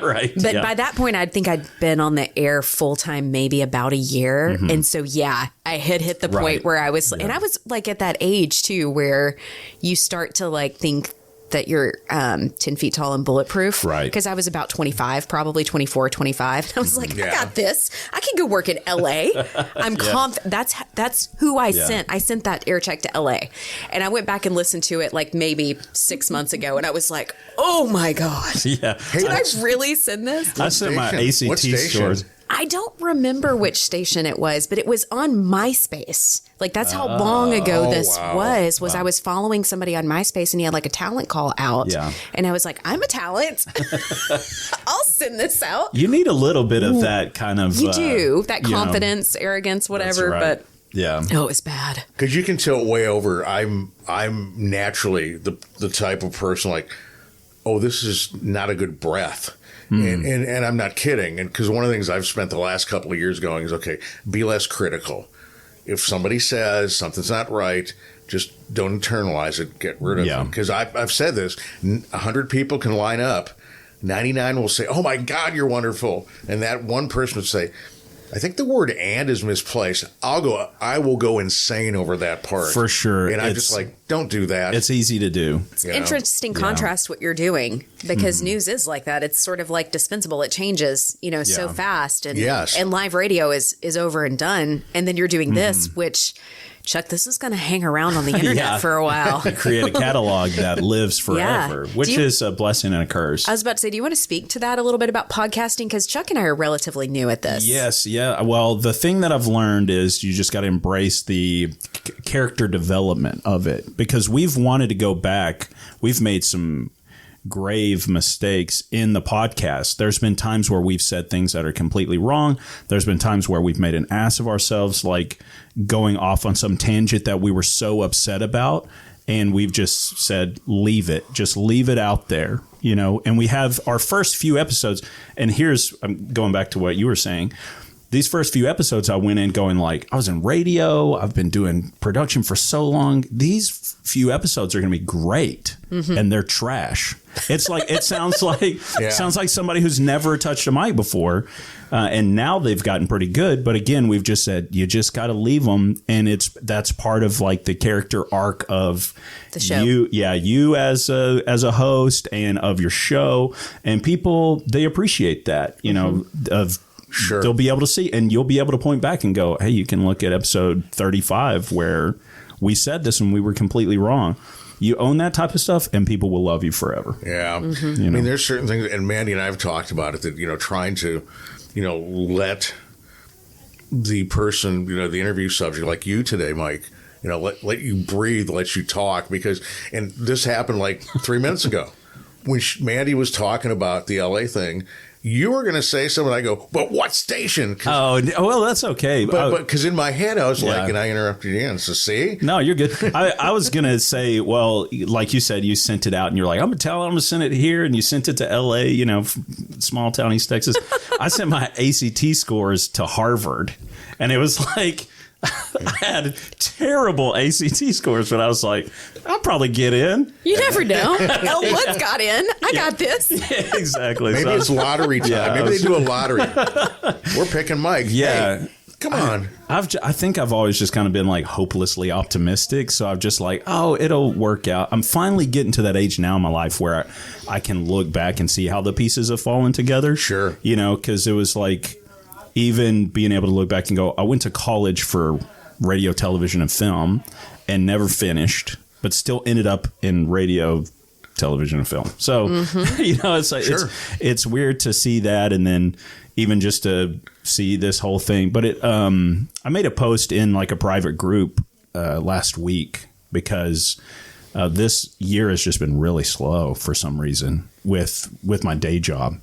Right. But yeah. by that point, I think I'd been on the air full time maybe about a year. And so, yeah, I had hit the Right. point where I was, and I was like at that age too, where you start to like think that you're 10 feet tall and bulletproof. Right. Because I was about 25, probably 24, 25. And I was like, I Yeah. got this. I can go work in LA. I'm confident. That's who I sent. I sent that air check to LA. And I went back and listened to it like maybe 6 months ago. And I was like, oh my God. Yeah. Did I really send this? I sent my station? What ACT station? scores. I don't remember which station it was, but it was on MySpace. Like that's how long ago this wow. was. I was following somebody on MySpace and he had like a talent call out. Yeah. And I was like, I'm a talent. I'll send this out. You need a little bit of that kind of. You do. That you know, confidence, arrogance, that's whatever. right. But yeah. oh, it was bad. because you can tilt way over. I'm naturally the type of person like, oh, this is not a good breath. And I'm not kidding. And because one of the things I've spent the last couple of years going is, okay, be less critical. If somebody says something's not right, just don't internalize it. Get rid of Yeah. it. Because I've said this, 100 people can line up. 99 will say, oh my God, you're wonderful. And that one person would say, I think the word "and" is misplaced. I will go insane over that part. For sure. And I'm It's- just like, don't do that. It's easy to do. You know? Interesting contrast what you're doing because news is like that. It's sort of like dispensable. It changes, so Yeah. fast. And Yes. and live radio is over and done. And then you're doing this, which Chuck, this is going to hang around on the internet Yeah. for a while. Create a catalog that lives forever, which Do you- is a blessing and a curse. I was about to say, do you want to speak to that a little bit about podcasting? Because Chuck and I are relatively new at this. Yes, yeah. Well, the thing that I've learned is you just got to embrace the character development of it because we've wanted to go back. We've made some grave mistakes in the podcast. There's been times where we've said things that are completely wrong. There's been times where we've made an ass of ourselves, like going off on some tangent that we were so upset about. And we've just said, leave it. Just leave it out there, And we have our first few episodes. And I'm going back to what you were saying. These first few episodes, I went in going like, I was in radio. I've been doing production for so long. These few episodes are going to be great. And they're trash. It's like, it sounds like, sounds like somebody who's never touched a mic before. And now they've gotten pretty good. But again, we've just said, you just got to leave them. And that's part of like the character arc of the show. You as a host and of your show. And people, they appreciate that, Sure. They'll be able to see, and you'll be able to point back and go, hey, you can look at episode 35 where we said this and we were completely wrong. You own that type of stuff and people will love you forever. Yeah. I mean, there's certain things, and Mandy and I have talked about it, that, trying to, let the person, the interview subject, like you today, Myke, let you breathe, let you talk, because, and this happened like 3 minutes ago when Mandy was talking about the LA thing. You were going to say something. I go, but what station? Oh, well, that's okay. But because in my head, I was like, and I interrupted you again. So see? No, you're good. I was going to say, well, like you said, you sent it out and you're like, I'm going to send it here. And you sent it to LA, small town East Texas. I sent my ACT scores to Harvard. And it was like, I had terrible ACT scores, but I was like, I'll probably get in. You never know. El Woods got in. I got this. Yeah, exactly. Maybe it's lottery time. Yeah, Maybe they do a lottery. We're picking Myke. Yeah. Hey, come on. I think I've always just kind of been like hopelessly optimistic. So I'm just like, oh, it'll work out. I'm finally getting to that age now in my life where I can look back and see how the pieces have fallen together. Sure. Because it was like, even being able to look back and go, I went to college for radio, television, and film and never finished. but still ended up in radio, television, and film. So, it's like, it's weird to see that. And then even just to see this whole thing. But I made a post in like a private group last week because this year has just been really slow for some reason with my day job,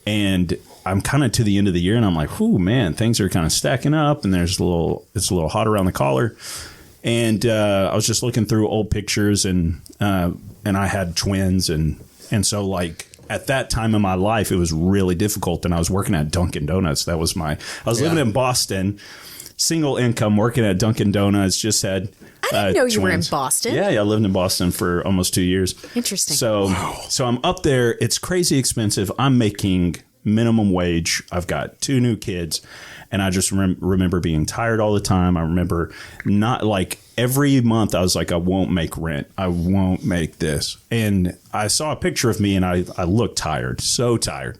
and I'm kind of to the end of the year and I'm like, "Ooh, man, things are kind of stacking up and it's a little hot around the collar." And I was just looking through old pictures and I had twins and so like at that time in my life, it was really difficult. And I was working at Dunkin' Donuts. I was living in Boston, single income, working at Dunkin' Donuts, just had I didn't know you were in twins. Boston. Yeah, I lived in Boston for almost 2 years. Interesting. So I'm up there. It's crazy expensive. I'm making minimum wage. I've got 2 new kids. And I just remember being tired all the time. I remember not like every month I was like, I won't make rent. I won't make this. And I saw a picture of me and I looked tired, so tired.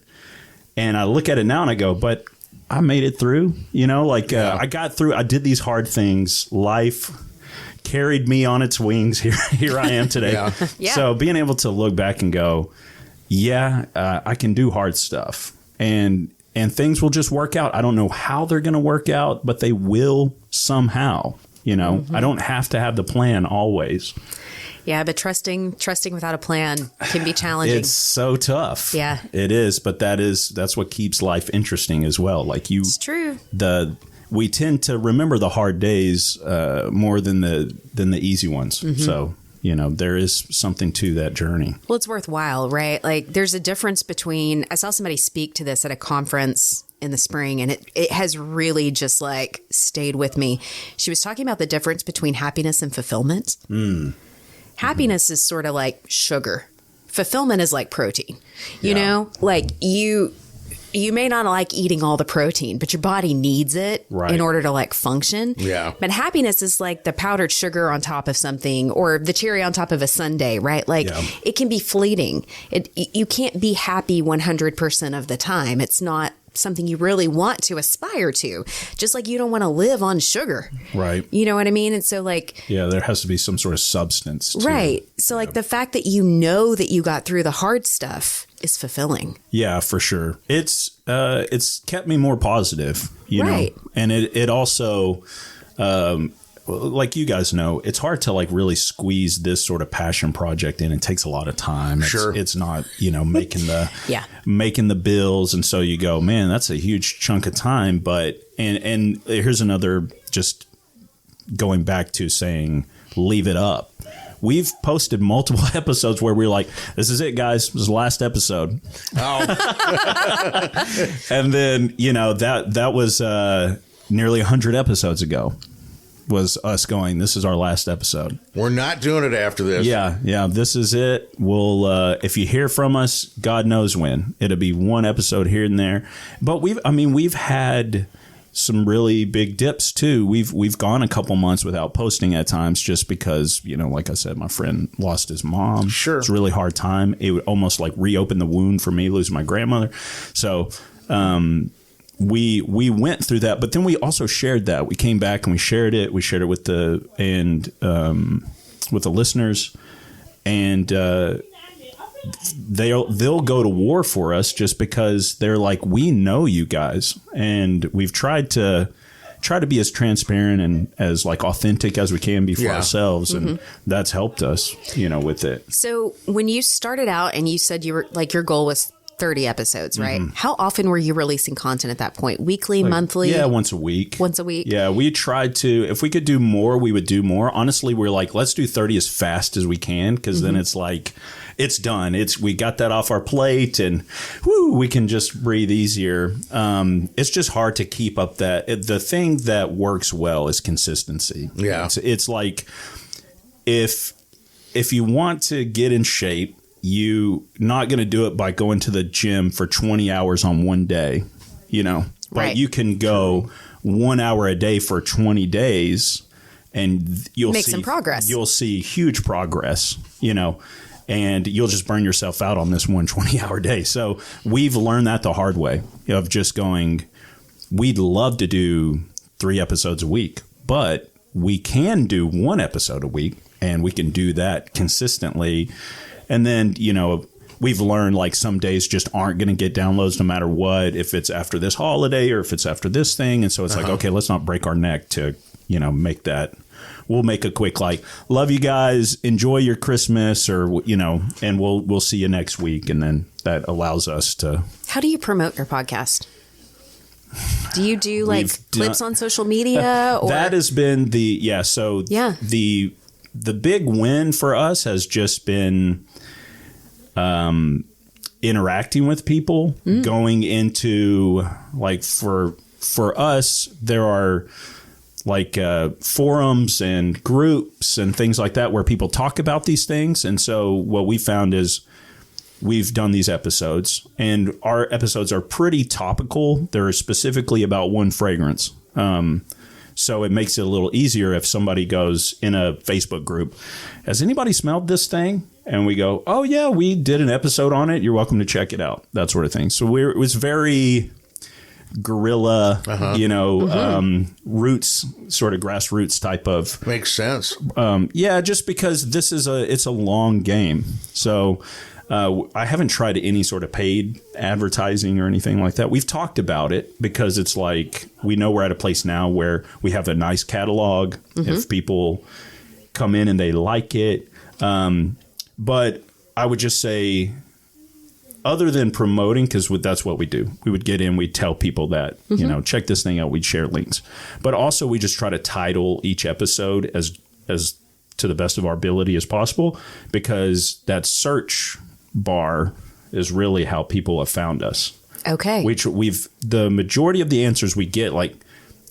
And I look at it now and I go, but I made it through, I got through. I did these hard things. Life carried me on its wings. Here I am today. Yeah. So being able to look back and go, I can do hard stuff. And things will just work out. I don't know how they're going to work out, but they will somehow. I don't have to have the plan always. Yeah, but trusting without a plan can be challenging. It's so tough. Yeah, it is. But that's what keeps life interesting as well. Like it's true. We tend to remember the hard days more than the easy ones. Mm-hmm. So. There is something to that journey. Well, it's worthwhile, right? Like there's a difference between, I saw somebody speak to this at a conference in the spring and it has really just like stayed with me. She was talking about the difference between happiness and fulfillment. Happiness is sort of like sugar. Fulfillment is like protein, you know, like you may not like eating all the protein, but your body needs it in order to like function. Yeah. But happiness is like the powdered sugar on top of something or the cherry on top of a sundae, right? Like it can be fleeting. You can't be happy 100% of the time. It's not something you really want to aspire to, just like you don't want to live on sugar. Right. You know what I mean? And so like, there has to be some sort of substance. Right. So like the fact that that you got through the hard stuff is fulfilling. Yeah, for sure. It's kept me more positive, you know, and it also, like you guys know, it's hard to like really squeeze this sort of passion project in. It takes a lot of time. It's not, making the bills. And so you go, man, that's a huge chunk of time. But, and here's another, just going back to saying, leave it up. We've posted multiple episodes where we're like, this is it, guys. This is the last episode. Oh. And then, that was nearly 100 episodes ago. Was us going, this is our last episode. We're not doing it after this. Yeah, this is it. We'll if you hear from us, God knows when. It'll be one episode here and there. But we've had some really big dips too. We've gone a couple months without posting at times just because, like I said, my friend lost his mom. Sure. It's a really hard time. It would almost like reopen the wound for me losing my grandmother. So we went through that, but then we also shared that. We came back and we shared it. We shared it with the listeners, and they'll go to war for us just because they're like, we know you guys, and we've tried to be as transparent and as like authentic as we can be for ourselves, and that's helped us, with it. So when you started out and you said you were like your goal was 30 episodes, right? How often were you releasing content at that point? Weekly, monthly? Yeah, once a week. Once a week? Yeah, we tried to, if we could do more, we would do more. Honestly, we're like, let's do 30 as fast as we can, because then it's like, it's done. We got that off our plate, and we can just breathe easier. It's just hard to keep up the thing that works well is consistency. Yeah. It's like, if you want to get in shape, you not going to do it by going to the gym for 20 hours on one day, but you can go 1 hour a day for 20 days and you'll make some progress. You'll see huge progress, and you'll just burn yourself out on this 20-hour day. So we've learned that the hard way of just going, we'd love to do 3 episodes a week, but we can do 1 episode a week. and we can do that consistently. And then, we've learned like some days just aren't going to get downloads no matter what, if it's after this holiday or if it's after this thing. And so it's like, okay, let's not break our neck to, make that. We'll make a quick love you guys, enjoy your Christmas, or, and we'll see you next week. And then that allows us to. How do you promote your podcast? Do you do clips on social media? Or? That has been the big win for us has just been interacting with people, going into for us, there are forums and groups and things like that where people talk about these things. And so what we found is we've done these episodes, and our episodes are pretty topical. They're specifically about one fragrance. So it makes it a little easier if somebody goes in a Facebook group, has anybody smelled this thing? And we go, oh, yeah, we did an episode on it. You're welcome to check it out. That sort of thing. So it was very guerrilla, roots, sort of grassroots type of. Makes sense. Just because it's a long game. So I haven't tried any sort of paid advertising or anything like that. We've talked about it because it's like we know we're at a place now where we have a nice catalog. If people come in and they like it. But I would just say, other than promoting, because that's what we do. We would get in, we'd tell people that, check this thing out. We'd share links. But also we just try to title each episode as to the best of our ability as possible, because that search bar is really how people have found us. Okay. Which the majority of the answers we get, like,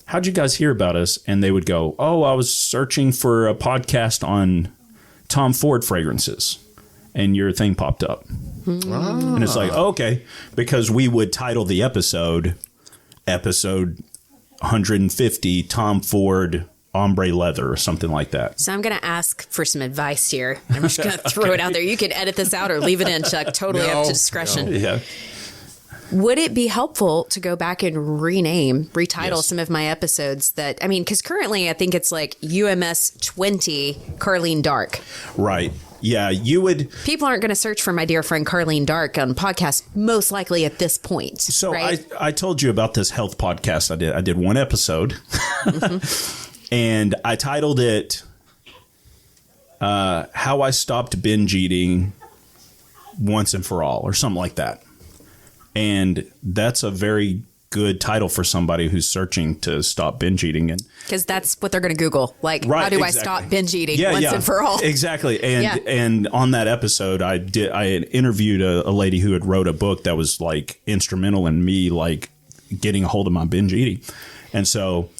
how'd you guys hear about us? And they would go, oh, I was searching for a podcast on Tom Ford fragrances, and your thing popped up. And it's like, oh, okay, because we would title the episode 150 Tom Ford ombre leather or something like that. So I'm going to ask for some advice here. I'm just going to throw it out there. You can edit this out or leave it in, Chuck. Totally up to discretion. No. Yeah. Would it be helpful to go back and retitle some of my episodes because currently I think it's like UMS 20 Carlene Dark. Right. Yeah, you would. People aren't going to search for my dear friend Carlene Dark on podcast, most likely at this point. So right? I told you about this health podcast I did. I did one episode, and I titled it How I Stopped Binge Eating Once and For All, or something like that. And that's a very good title for somebody who's searching to stop binge eating. Because that's what they're going to Google. How do I stop binge eating once and for all? Exactly. And on that episode, I had interviewed a lady who had wrote a book that was instrumental in me getting a hold of my binge eating. And so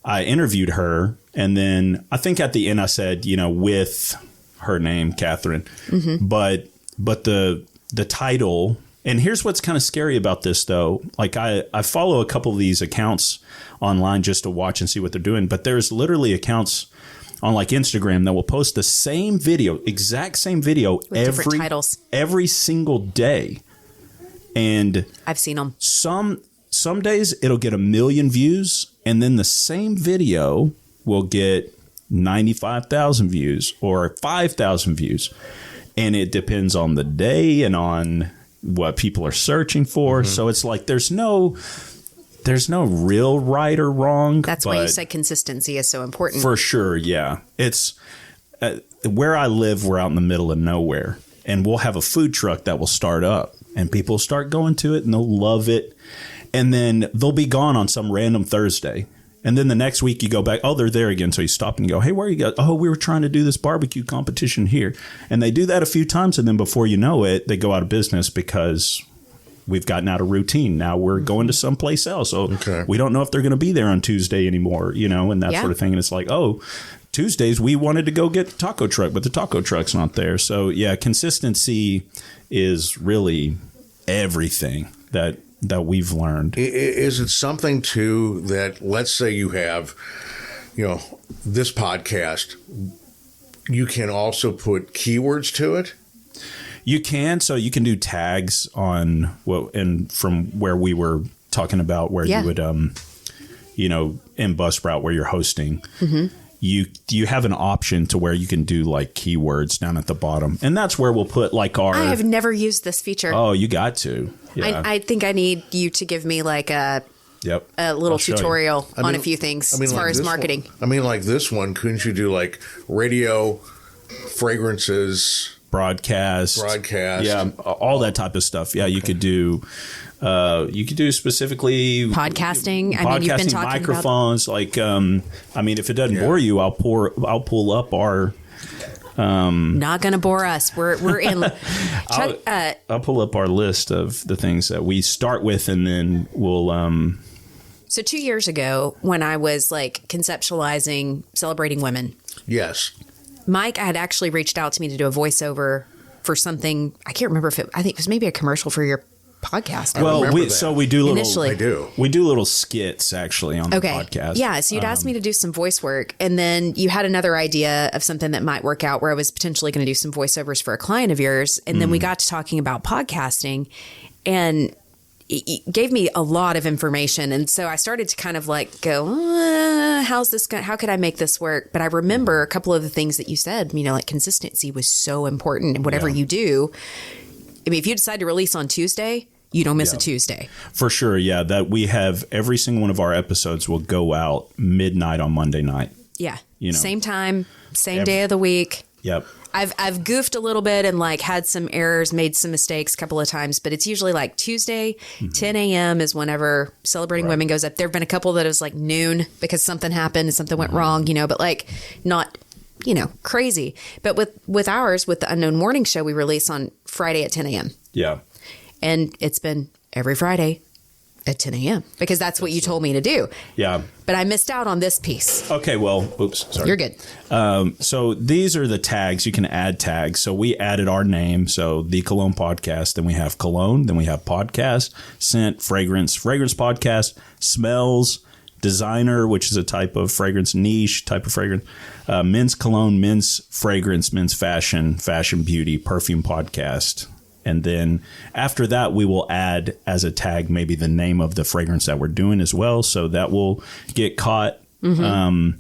I interviewed her. And then I think at the end I said, with her name, Catherine, but the title. And here's what's kind of scary about this, though. I follow a couple of these accounts online just to watch and see what they're doing. But there's literally accounts on Instagram that will post the same video, exact same video, with different titles every single day. And I've seen them. Some days it'll get 1 million views, and then the same video will get 95,000 views or 5,000 views. And it depends on the day and on what people are searching for. So it's there's no real right or wrong. That's why you said consistency is so important. For sure, yeah. It's where I live, we're out in the middle of nowhere, and we'll have a food truck that will start up, and people start going to it, and they'll love it, and then they'll be gone on some random Thursday. And then the next week you go back, oh, they're there again. So you stop and you go, hey, where are you guys? Oh, we were trying to do this barbecue competition here. And they do that a few times. And then before you know it, they go out of business because we've gotten out of routine. Now we're going to someplace else. So we don't know if they're going to be there on Tuesday anymore, and that sort of thing. And it's Tuesdays we wanted to go get the taco truck, but the taco truck's not there. So, yeah, consistency is really everything that we've learned. Is it something too that, let's say you have, this podcast, you can also put keywords to it? You can. So you can do tags on and from where we were talking about where you would, in Buzzsprout where you're hosting, you have an option to where you can do like keywords down at the bottom, and that's where we'll put like our. I have never used this feature. Oh, you got to. Yeah. I think I need you to give me like a little tutorial on a few things as far as marketing. Like this one, couldn't you do like radio, fragrances, broadcast, yeah, all that type of stuff. Yeah, you could do. You could do specifically podcasting. You've been talking microphones. About... if it doesn't bore you, I'll pull up our. Not going to bore us. We're in. Chuck, I'll pull up our list of the things that we start with, and then we'll. So 2 years ago, when I was like conceptualizing Celebrating Women, yes, Myke had actually reached out to me to do a voiceover for something. I can't remember I think it was maybe a commercial for your podcast. Well, we do little. Initially. I do. We do little skits actually on the podcast. Yeah, so you'd asked me to do some voice work, and then you had another idea of something that might work out where I was potentially going to do some voiceovers for a client of yours, and then we got to talking about podcasting, and it gave me a lot of information, and so I started to kind of like go, how's this going? How could I make this work? But I remember a couple of the things that you said. Like consistency was so important in whatever you do. If you decide to release on Tuesday, you don't miss a Tuesday. For sure, yeah. That we have every single one of our episodes will go out midnight on Monday night. Yeah. Same time, same day of the week. Yep. I've goofed a little bit and like had some errors, made some mistakes a couple of times, but it's usually like Tuesday, 10 a.m. is whenever Celebrating Women goes up. There have been a couple that it was like noon because something happened and something went wrong, but like not crazy. But with ours, with the Unknown Morning Show, we release on Friday at 10 a.m. Yeah. And it's been every Friday at 10 a.m. because that's what you told me to do. Yeah. But I missed out on this piece. Okay, well, oops, sorry. You're good. So these are the tags. You can add tags. So we added our name. So the Cologne Podcast. Then we have Cologne. Then we have podcast, scent, fragrance podcast, smells, designer, which is a type of fragrance, niche type of fragrance, men's cologne, men's fragrance, men's fashion, fashion beauty, perfume podcast. And then after that, we will add as a tag maybe the name of the fragrance that we're doing as well. So that will get caught. And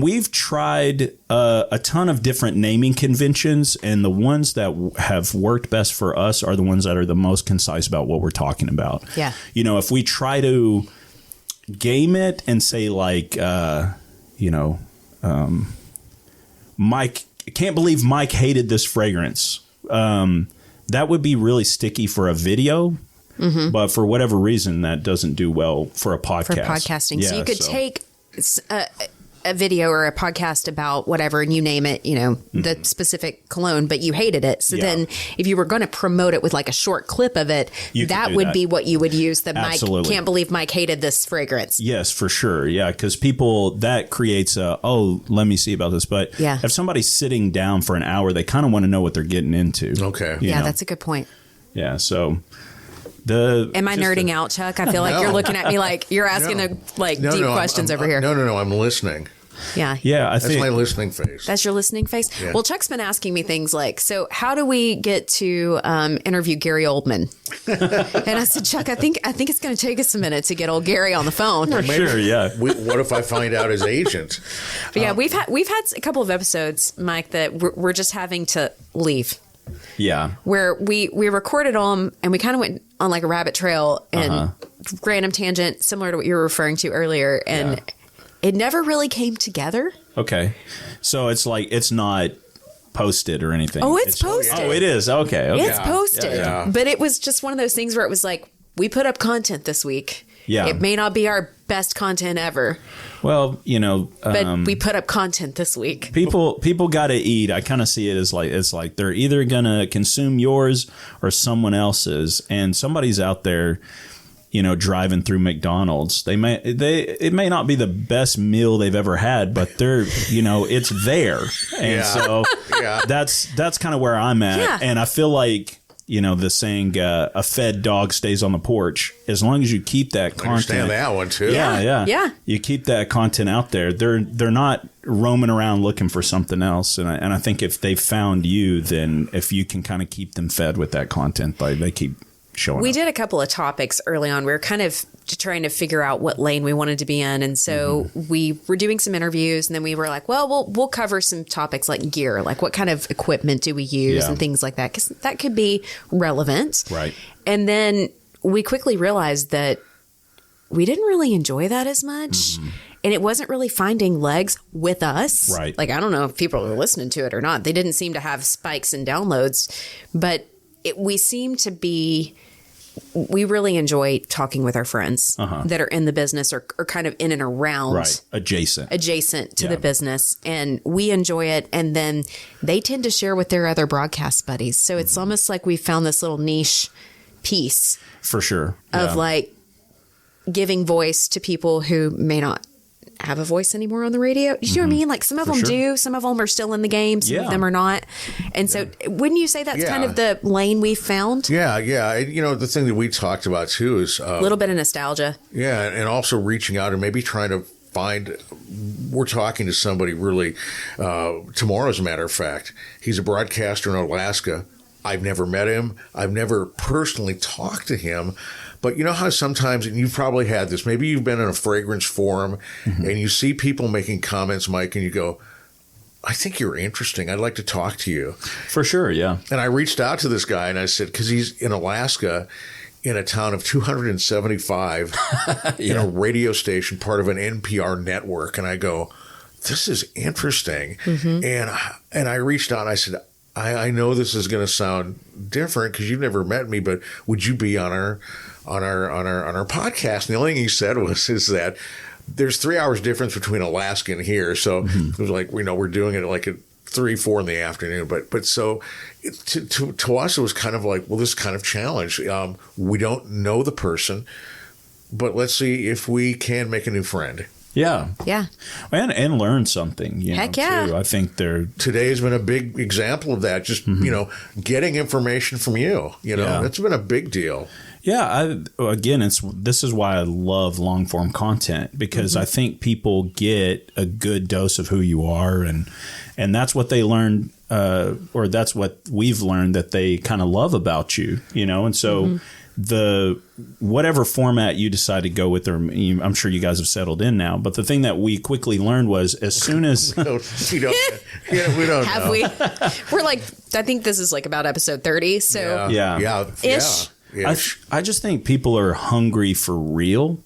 we've tried a ton of different naming conventions. And the ones that have worked best for us are the ones that are the most concise about what we're talking about. Yeah. If we try to game it and say like, Myke, can't believe Myke hated this fragrance. That would be really sticky for a video, but for whatever reason, that doesn't do well for a podcast. For podcasting. Yeah, so you could take a video or a podcast about whatever and you name it, the specific cologne, but you hated it. So then if you were going to promote it with like a short clip of it, that would be what you would use. The Myke, can't believe Myke hated this fragrance. Yes, for sure. Yeah. Because that creates let me see about this. But if somebody's sitting down for an hour, they kind of want to know what they're getting into. Okay. Yeah, that's a good point. Yeah. So am I nerding out, Chuck? I feel like you're looking at me like you're asking deep questions over here. No, I'm listening. Yeah. Yeah, that's my listening face. That's your listening face? Yeah. Well, Chuck's been asking me things like, so how do we get to interview Gary Oldman? And I said, Chuck, I think it's going to take us a minute to get old Gary on the phone. Sure, yeah. What if I find out his agent? But yeah, we've had a couple of episodes, Myke, that we're just having to leave. Yeah. Where we recorded them and we kind of went on like a rabbit trail and random tangent, similar to what you were referring to earlier. And it never really came together. Okay. So it's like, it's not posted or anything. Oh, it's posted. Oh, it is. Okay. It's posted. Yeah. But it was just one of those things where it was like, we put up content this week. Yeah. It may not be our best content ever. Well, but we put up content this week. People got to eat. I kind of see it as like, it's like they're either going to consume yours or someone else's, and somebody's out there, driving through McDonald's. It may not be the best meal they've ever had, but it's there. And so that's kind of where I'm at. Yeah. And I feel like, the saying, a fed dog stays on the porch. As long as you keep that content. I understand that one too. Yeah. You keep that content out there. They're not roaming around looking for something else. And I think if they found you, then if you can kind of keep them fed with that content, they keep showing We up. did a couple of topics early on. We were kind of trying to figure out what lane we wanted to be in. And so we were doing some interviews, and then we were like, well, we'll cover some topics like gear, like what kind of equipment do we use Yeah. and things like that, because that could be relevant. Right. And then we quickly realized that we didn't really enjoy that as much. And it wasn't really finding legs with us. Right. Like, I don't know if people were listening to it or not. They didn't seem to have spikes and downloads, but we seem to be, we really enjoy talking with our friends that are in the business or kind of in and around. Right. Adjacent To the business, and we enjoy it, and then they tend to share with their other broadcast buddies. So it's almost like we found this little niche piece for sure. of like giving voice to people who may not have a voice anymore on the radio. You know what I mean? Like some of them do, some of them are still in the game, some of them are not. And so wouldn't you say that's kind of the lane we found? Yeah. You know, the thing that we talked about too is A little bit of nostalgia. yeah, and also reaching out and maybe trying to find. We're talking to somebody really tomorrow, as a matter of fact. He's a broadcaster in Alaska. I've never met him. I've never personally talked to him. But you know how sometimes, and you've probably had this, maybe you've been in a fragrance forum and you see people making comments, Myke, and you go, I think you're interesting. I'd like to talk to you. For sure, yeah. And I reached out to this guy and I said, because he's in Alaska in a town of 275 in a radio station, part of an NPR network. And I go, this is interesting. And I reached out and I said, I know this is going to sound different because you've never met me, but would you be on our podcast? And the only thing he said is that there's 3 hours difference between Alaska and here, so it was like, you know, we're doing it like at 3-4 in the afternoon. But so to us, it was kind of like, well, this kind of challenge. We don't know the person, but let's see if we can make a new friend. Yeah. Yeah. And learn something. You Heck know, yeah. too. I think Today has been a big example of that. Just, you know, getting information from you, you know, Yeah. that's been a big deal. Yeah, this is why I love long form content, because I think people get a good dose of who you are, and that's what they learn, or that's what we've learned that they kind of love about you, you know, and so the whatever format you decide to go with, or I'm sure you guys have settled in now, but the thing that we quickly learned was as soon as we don't Have know. we? We're like, I think this is like about episode 30. So Yeah. Ish. I just think people are hungry for real,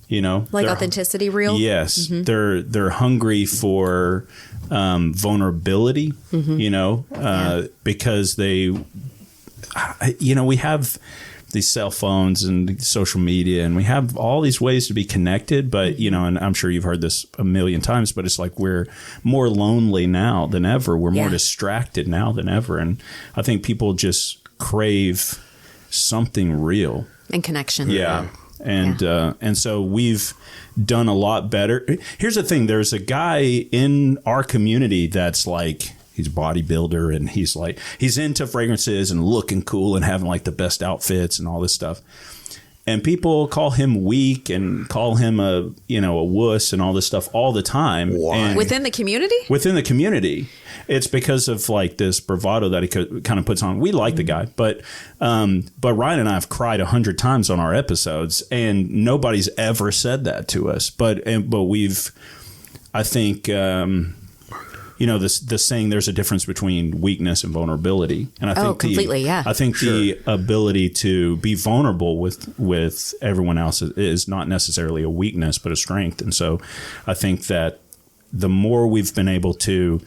you know, like They're- authenticity real. Yes, they're hungry for vulnerability, you know, because they, you know, we have these cell phones and social media, and we have all these ways to be connected. But, you know, and I'm sure you've heard this a million times, but it's like we're more lonely now than ever. We're more distracted now than ever. And I think people just crave something real. And connection. Yeah. And so we've done a lot better. Here's the thing. There's a guy in our community that's like, he's a bodybuilder, and he's like, he's into fragrances and looking cool and having like the best outfits and all this stuff. And people call him weak and call him a wuss and all this stuff all the time. Why? And Within the community? within the community, it's because of like this bravado that he kind of puts on. We like the guy, but Ryan and I have cried 100 times on our episodes, and nobody's ever said that to us. But we've, I think, you know, the saying, there's a difference between weakness and vulnerability. And I think completely, I think the ability to be vulnerable with everyone else is not necessarily a weakness, but a strength. And so I think that the more we've been able to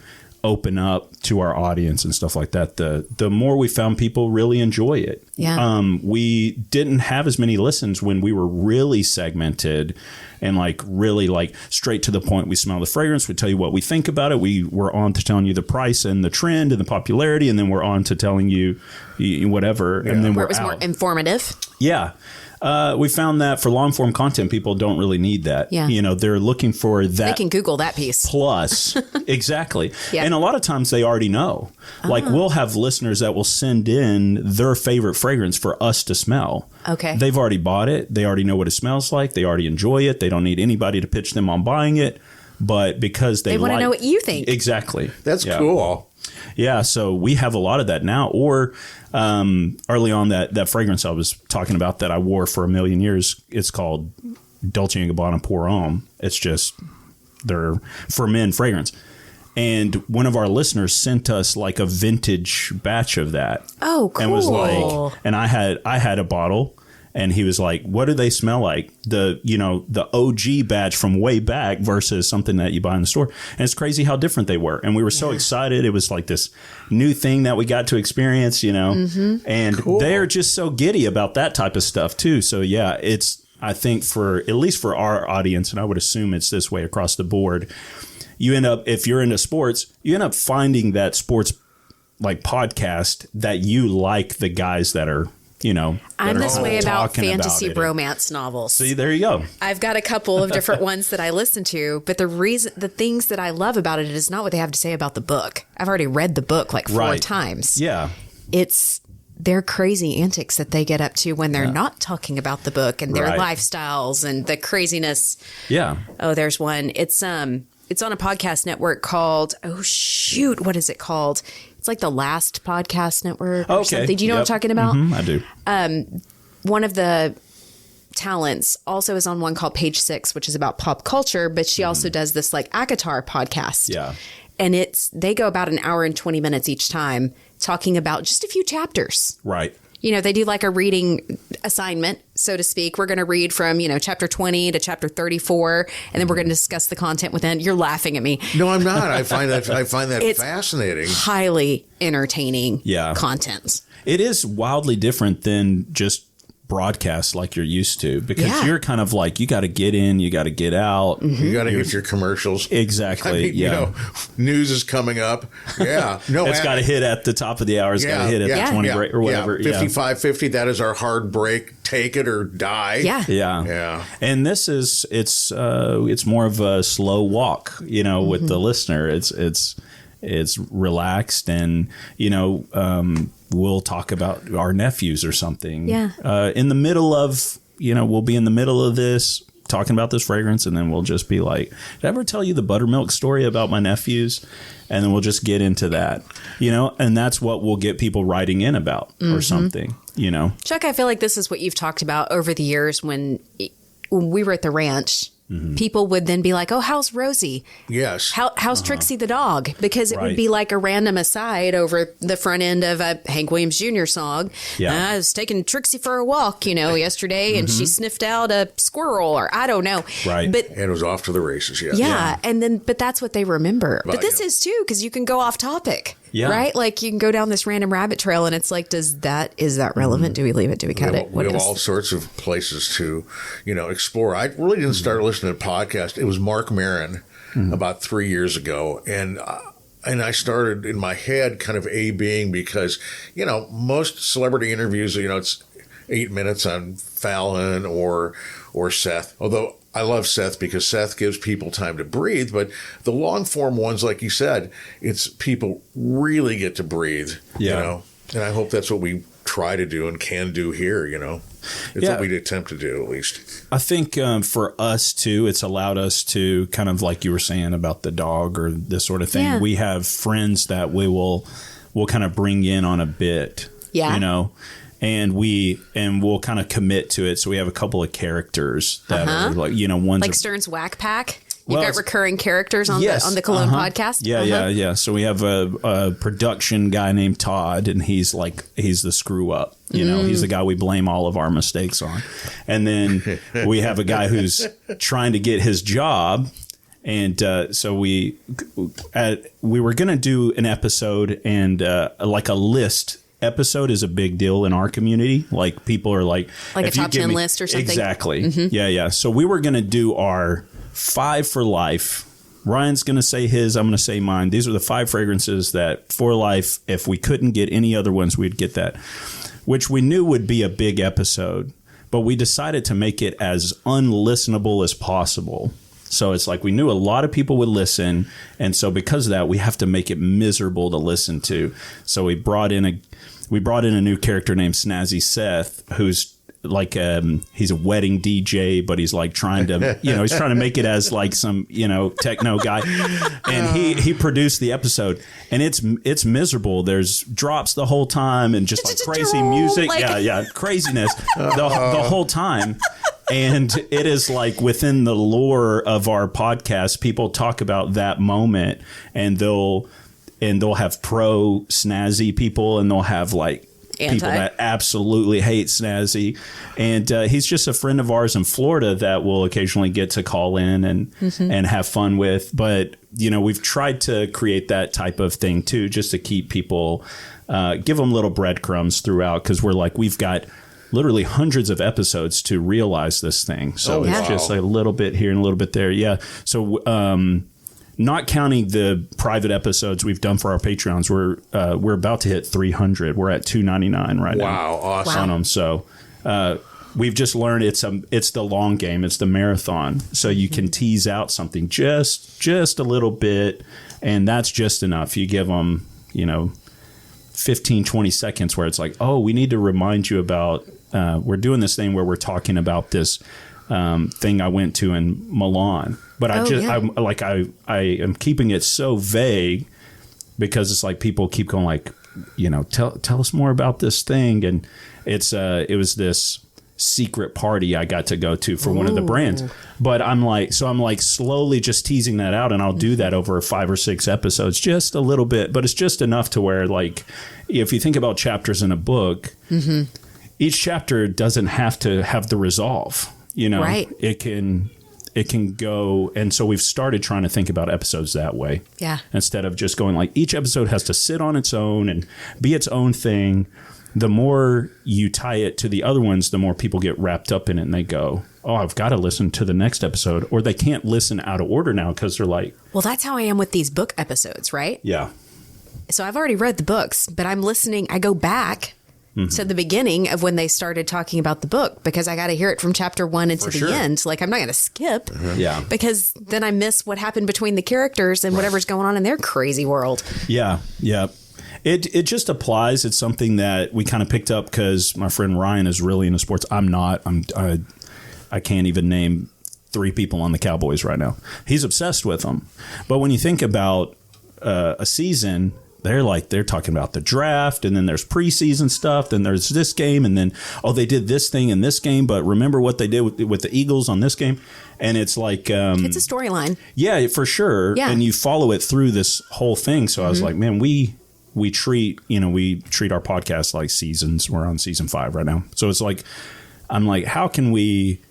open up to our audience and stuff like that, the more we found people really enjoy it. Yeah. We didn't have as many listens when we were really segmented and like really like straight to the point. We smell the fragrance, we tell you what we think about it. We were on to telling you the price and the trend and the popularity, and then we're on to telling you whatever. And then Where we're it was more out. informative. Yeah. We found that for long form content, people don't really need that. Yeah. You know, they're looking for that. They can Google that piece. Plus, exactly. Yeah. And a lot of times they already know. Like we'll have listeners that will send in their favorite fragrance for us to smell. Okay. They've already bought it. They already know what it smells like. They already enjoy it. They don't need anybody to pitch them on buying it. But because they They want to like- know what you think. Exactly. That's Yeah. cool. Yeah, so we have a lot of that now. Or early on, that fragrance I was talking about that I wore for a million years, it's called Dolce & Gabbana Pour Homme. It's just their for men fragrance. And one of our listeners sent us like a vintage batch of that. Oh, cool. And was like, and I had a bottle. And he was like, what do they smell like? The OG batch from way back versus something that you buy in the store. And it's crazy how different they were. And we were so excited. It was like this new thing that we got to experience, and they're just so giddy about that type of stuff too. So yeah, it's, I think at least for our audience, and I would assume it's this way across the board, you end up, if you're into sports, you end up finding that sports like podcast that you like the guys that are, I'm this way about fantasy about romance novels. See, there you go. I've got a couple of different ones that I listen to, but the things that I love about it is not what they have to say about the book. I've already read the book like 4 times. Yeah. It's their crazy antics that they get up to when they're not talking about the book and their lifestyles and the craziness. Yeah. Oh, there's one. It's on a podcast network called, what is it called? It's like the Last Podcast Network or something. Do you know what I'm talking about? Mm-hmm, I do. One of the talents also is on one called Page 6, which is about pop culture, but she also does this like ACOTAR podcast. Yeah. And they go about an hour and 20 minutes each time talking about just a few chapters. Right. They do like a reading assignment, so to speak. We're going to read from, chapter 20 to chapter 34, and then we're going to discuss the content within. You're laughing at me. No, I'm not. I find that it's fascinating. Highly entertaining content. It is wildly different than just broadcast like you're used to, because you're kind of like, you got to get in, you got to get out. Mm-hmm. You got to get your commercials. Exactly. News is coming up. Yeah. No, it's got to hit at the top of the hour. It's got to hit at the 20 break or whatever. 55:50. That is our hard break. Take it or die. Yeah. Yeah. Yeah. And this is, it's more of a slow walk, with the listener. It's relaxed, and we'll talk about our nephews or something. Yeah. In the middle of, we'll be in the middle of this talking about this fragrance, and then we'll just be like, did I ever tell you the buttermilk story about my nephews? And then we'll just get into that, and that's what we'll get people writing in about or something, Chuck, I feel like this is what you've talked about over the years when we were at the ranch. Mm-hmm. People would then be like, oh, how's Rosie? Yes. How's Trixie the dog? Because it would be like a random aside over the front end of a Hank Williams Jr. song. Yeah. I was taking Trixie for a walk, yesterday, and she sniffed out a squirrel, or I don't know. Right. But and it was off to the races. Yeah. And then, but that's what they remember. But this is too, because you can go off topic. Yeah. Right? Like you can go down this random rabbit trail, and it's like, is that relevant? Do we leave it? Do we cut it? We have all sorts of places to, explore. I really didn't start listening to podcasts. It was Mark Maron about 3 years ago. And I started in my head kind of A-Bing because, most celebrity interviews, it's 8 minutes on Fallon or Seth. Although I love Seth because Seth gives people time to breathe, but the long form ones, like you said, it's people really get to breathe, and I hope that's what we try to do and can do here, It's what we attempt to do, at least. I think for us too, it's allowed us to kind of, like you were saying about the dog or this sort of thing. Yeah. We have friends that we'll kind of bring in on a bit, and we'll kind of commit to it. So we have a couple of characters that are like, one's like Stern's Whack Pack. You've got recurring characters on the Cologne podcast. Yeah. So we have a production guy named Todd, and he's the screw up. He's the guy we blame all of our mistakes on. And then we have a guy who's trying to get his job. And so we were going to do an episode, and like a list. Episode is a big deal in our community. Like people are like a top 10 list or something. Exactly. Mm-hmm. Yeah. So we were going to do our 5 for life. Ryan's going to say his, I'm going to say mine. These are the 5 fragrances that for life, if we couldn't get any other ones, we'd get that, which we knew would be a big episode, but we decided to make it as unlistenable as possible. So it's like we knew a lot of people would listen, and so because of that, we have to make it miserable to listen to. So we brought in a new character named Snazzy Seth, who's he's a wedding DJ, but he's like trying to, he's trying to make it as like some, techno guy. And he produced the episode, and it's miserable. There's drops the whole time and just like crazy music. Craziness the whole time. And it is like within the lore of our podcast, people talk about that moment, and they'll have pro snazzy people, and they'll have like people that absolutely hate snazzy. And he's just a friend of ours in Florida that we'll occasionally get to call in and have fun with. But, we've tried to create that type of thing too, just to keep people, give them little breadcrumbs throughout, because we've got literally hundreds of episodes to realize this thing. So it's just a little bit here and a little bit there. Yeah. So, not counting the private episodes we've done for our Patreons, we're about to hit 300. We're at 299 right now. Wow, awesome. On them. So we've just learned it's the long game. It's the marathon. So you can tease out something just a little bit, and that's just enough. You give them, 15, 20 seconds where it's like, oh, we need to remind you about, we're doing this thing where we're talking about this thing I went to in Milan. But I am keeping it so vague, because it's like people keep going like, tell us more about this thing. And it was this secret party I got to go to for one of the brands. But I'm like slowly just teasing that out, and I'll do that over 5 or 6 episodes, just a little bit. But it's just enough to where, like, if you think about chapters in a book, each chapter doesn't have to have the resolve. Right. It can go. And so we've started trying to think about episodes that way. Yeah. Instead of just going like each episode has to sit on its own and be its own thing. The more you tie it to the other ones, the more people get wrapped up in it, and they go, oh, I've got to listen to the next episode. Or they can't listen out of order now because they're like. Well, that's how I am with these book episodes, right? Yeah. So I've already read the books, but I'm listening. I go back to the beginning of when they started talking about the book, because I got to hear it from chapter 1 into the end. Like, I'm not going to skip. Yeah. Because then I miss what happened between the characters and whatever's going on in their crazy world. Yeah. Yeah. It just applies. It's something that we kind of picked up because my friend Ryan is really into sports. I'm not. I can't even name 3 people on the Cowboys right now. He's obsessed with them. But when you think about a season, they're talking about the draft, and then there's preseason stuff, then there's this game, and then, oh, they did this thing in this game, but remember what they did with the Eagles on this game? And it's like... it's a storyline. Yeah, for sure. Yeah. And you follow it through this whole thing. So I was like, man, we treat our podcast like seasons. We're on season 5 right now. So it's like, I'm like, how can we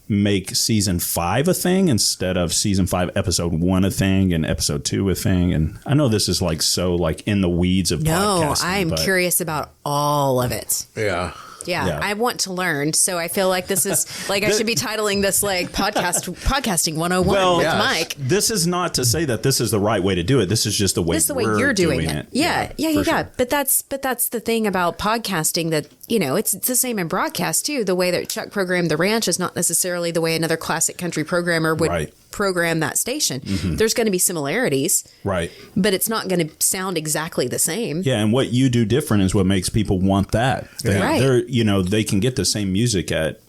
make season 5 a thing instead of season 5 episode 1 a thing and episode 2 a thing? And I know this is like so like in the weeds of podcasting. No, I'm curious about all of it. Yeah. Yeah, I want to learn. So I feel like this is like I should be titling this like podcasting 101 with Myke. This is not to say that this is the right way to do it. This is just the way you're doing it. Yeah. Sure. But that's the thing about podcasting that, it's the same in broadcast too. The way that Chuck programmed the ranch is not necessarily the way another classic country programmer would program that station. There's going to be similarities. Right. But it's not going to sound exactly the same. Yeah, and what you do different is what makes people want that. They can get the same music at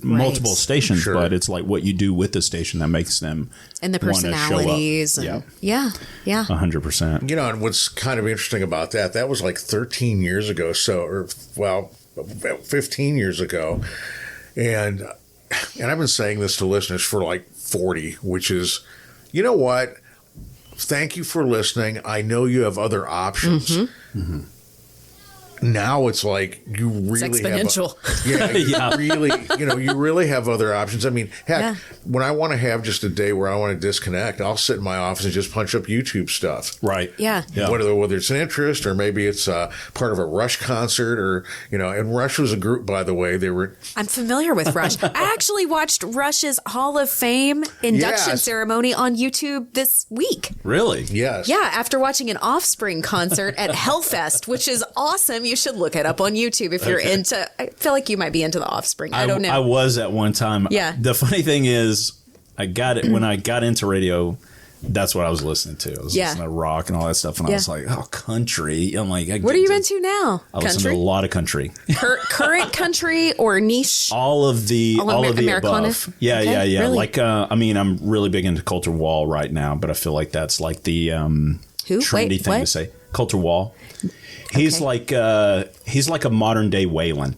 multiple stations, but it's like what you do with the station that makes them and the personalities. And, yeah, 100%. And what's kind of interesting about that was like 13 years ago, 15 years ago, and I've been saying this to listeners for like 40, which is, you know what? Thank you for listening. I know you have other options. Now it's like you really it's exponential. You really have other options. I mean, heck, when I want to have just a day where I want to disconnect, I'll sit in my office and just punch up YouTube stuff. Right. Yeah. Whether it's an interest or maybe it's part of a Rush concert or, and Rush was a group, by the way. I'm familiar with Rush. I actually watched Rush's Hall of Fame induction ceremony on YouTube this week. Really? Yes. Yeah. After watching an Offspring concert at Hellfest, which is awesome. You should look it up on YouTube if you're into. I feel like you might be into the Offspring. I don't know. I was at one time. Yeah. The funny thing is, I got it when I got into radio. that's what I was listening to. I was listening to rock and all that stuff, and I was like, "Oh, country." I'm like, what are you into now? I listen to a lot of country, current country or niche. all of the Americana? above. Yeah, Okay, yeah. really? Like, I mean, I'm really big into Coulter Wall right now, but I feel like that's like the Who? trendy Wait, thing what? to say. Coulter Wall. He's like a modern day Waylon.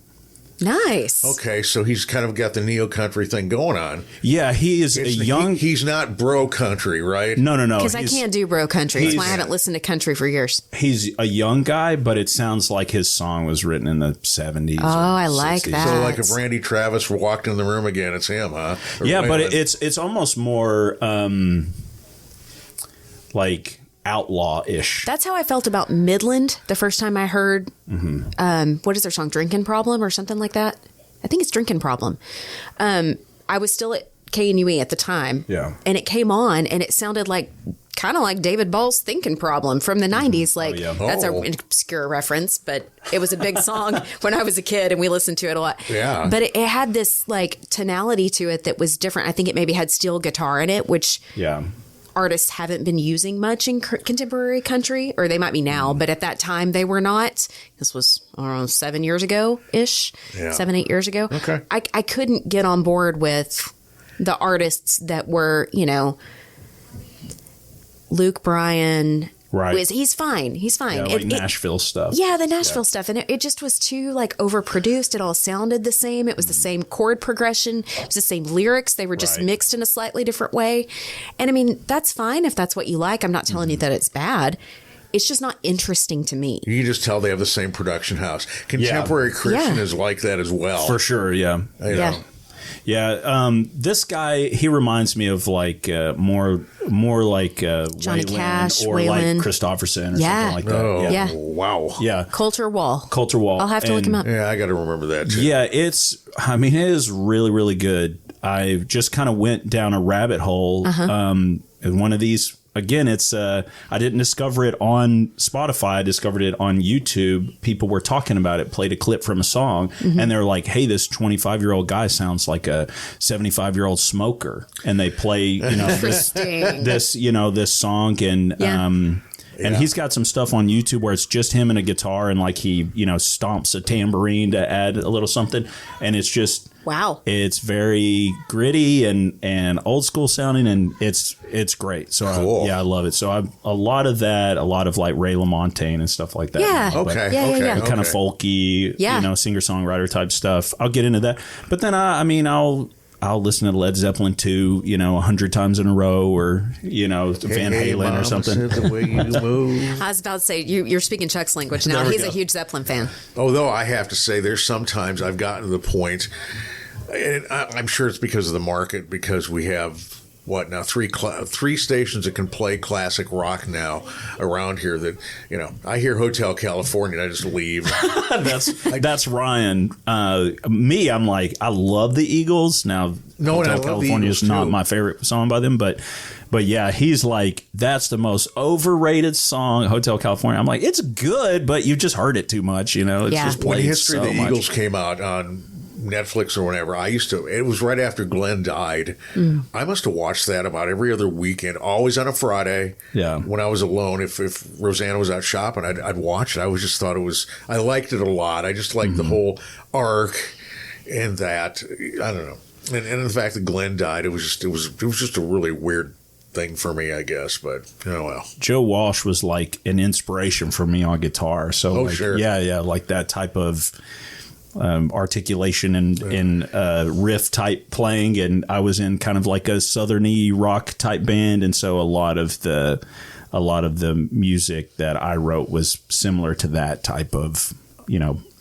Nice. Okay, so he's kind of got the neo country thing going on. Yeah, he is a young. He's not bro country, right? No. Because I can't do bro country. That's why I haven't listened to country for years. He's a young guy, but it sounds like his song was written in the 70s. Oh, I like that. So, like, if Randy Travis walked in the room again, it's him, huh? Or Yeah, but Waylon. it's almost more like outlaw-ish. That's how I felt about Midland the first time I heard, what is their song, Drinking Problem or something like that? I think it's Drinking Problem. I was still at KNUE at the time. Yeah. And it came on and it sounded like kind of like David Ball's Thinking Problem from the 90s. Like, that's an obscure reference, but it was a big song when I was a kid and we listened to it a lot. Yeah. But it had this like tonality to it that was different. I think it maybe had steel guitar in it, which artists haven't been using much in contemporary country, or they might be now, but at that time they were not. This was around 7 years ago-ish, 7, 8 years ago. Okay. I couldn't get on board with the artists that were, Luke Bryan. Right. He's fine. He's fine. Yeah, like Nashville stuff. Yeah, the Nashville stuff. And it just was too like overproduced. It all sounded the same. It was the same chord progression. It was the same lyrics. They were just mixed in a slightly different way. And I mean, that's fine if that's what you like. I'm not telling you that it's bad. It's just not interesting to me. You can just tell they have the same production house. Contemporary Christian is like that as well. For sure, yeah. You know. Yeah, this guy, he reminds me of like more like Johnny Waylon Cash, or Waylon. like Christofferson or something like that. Oh, Yeah. wow. Yeah. Coulter Wall. I'll have to look him up. Yeah, I got to remember that too. Yeah, it is really, really good. I just kind of went down a rabbit hole. And one of these, again, it's I didn't discover it on Spotify. I discovered it on YouTube. People were talking about it, played a clip from a song, and they're like, hey, this 25-year-old guy sounds like a 75-year-old smoker. And they play, this song, and he's got some stuff on YouTube where it's just him and a guitar, and like he, stomps a tambourine to add a little something, and it's just it's very gritty and old school sounding, and it's great. So cool. I love it. So a lot of like Ray LaMontagne and stuff like that. Yeah. Okay. Kind of folky, singer songwriter type stuff. I'll get into that, but then I'll listen to Led Zeppelin 2, 100 times in a row, or, Van Halen or something. The way you move. I was about to say, you're speaking Chuck's language now. He's a huge Zeppelin fan. Although I have to say, there's sometimes I've gotten to the point, and I'm sure it's because of the market, because we have, three stations that can play classic rock now around here that, I hear Hotel California and I just leave. That's Ryan. Me, I'm like, I love the Eagles. Now, Hotel California is not my favorite song by them, but yeah, he's like, that's the most overrated song, Hotel California. I'm like, it's good, but you just heard it too much, It's just when played History so of the much. Eagles came out on Netflix or whatever, it was right after Glenn died. I must have watched that about every other weekend, always on a Friday. Yeah. When I was alone, if Rosanna was out shopping, I'd watch it. I liked it a lot. I just liked the whole arc and that, I don't know. And the fact that Glenn died, it was just a really weird thing for me, I guess, but well. Joe Walsh was like an inspiration for me on guitar. So sure. Yeah, like that type of articulation and riff type playing, and I was in kind of like a southerny rock type band, and so a lot of the music that I wrote was similar to that type of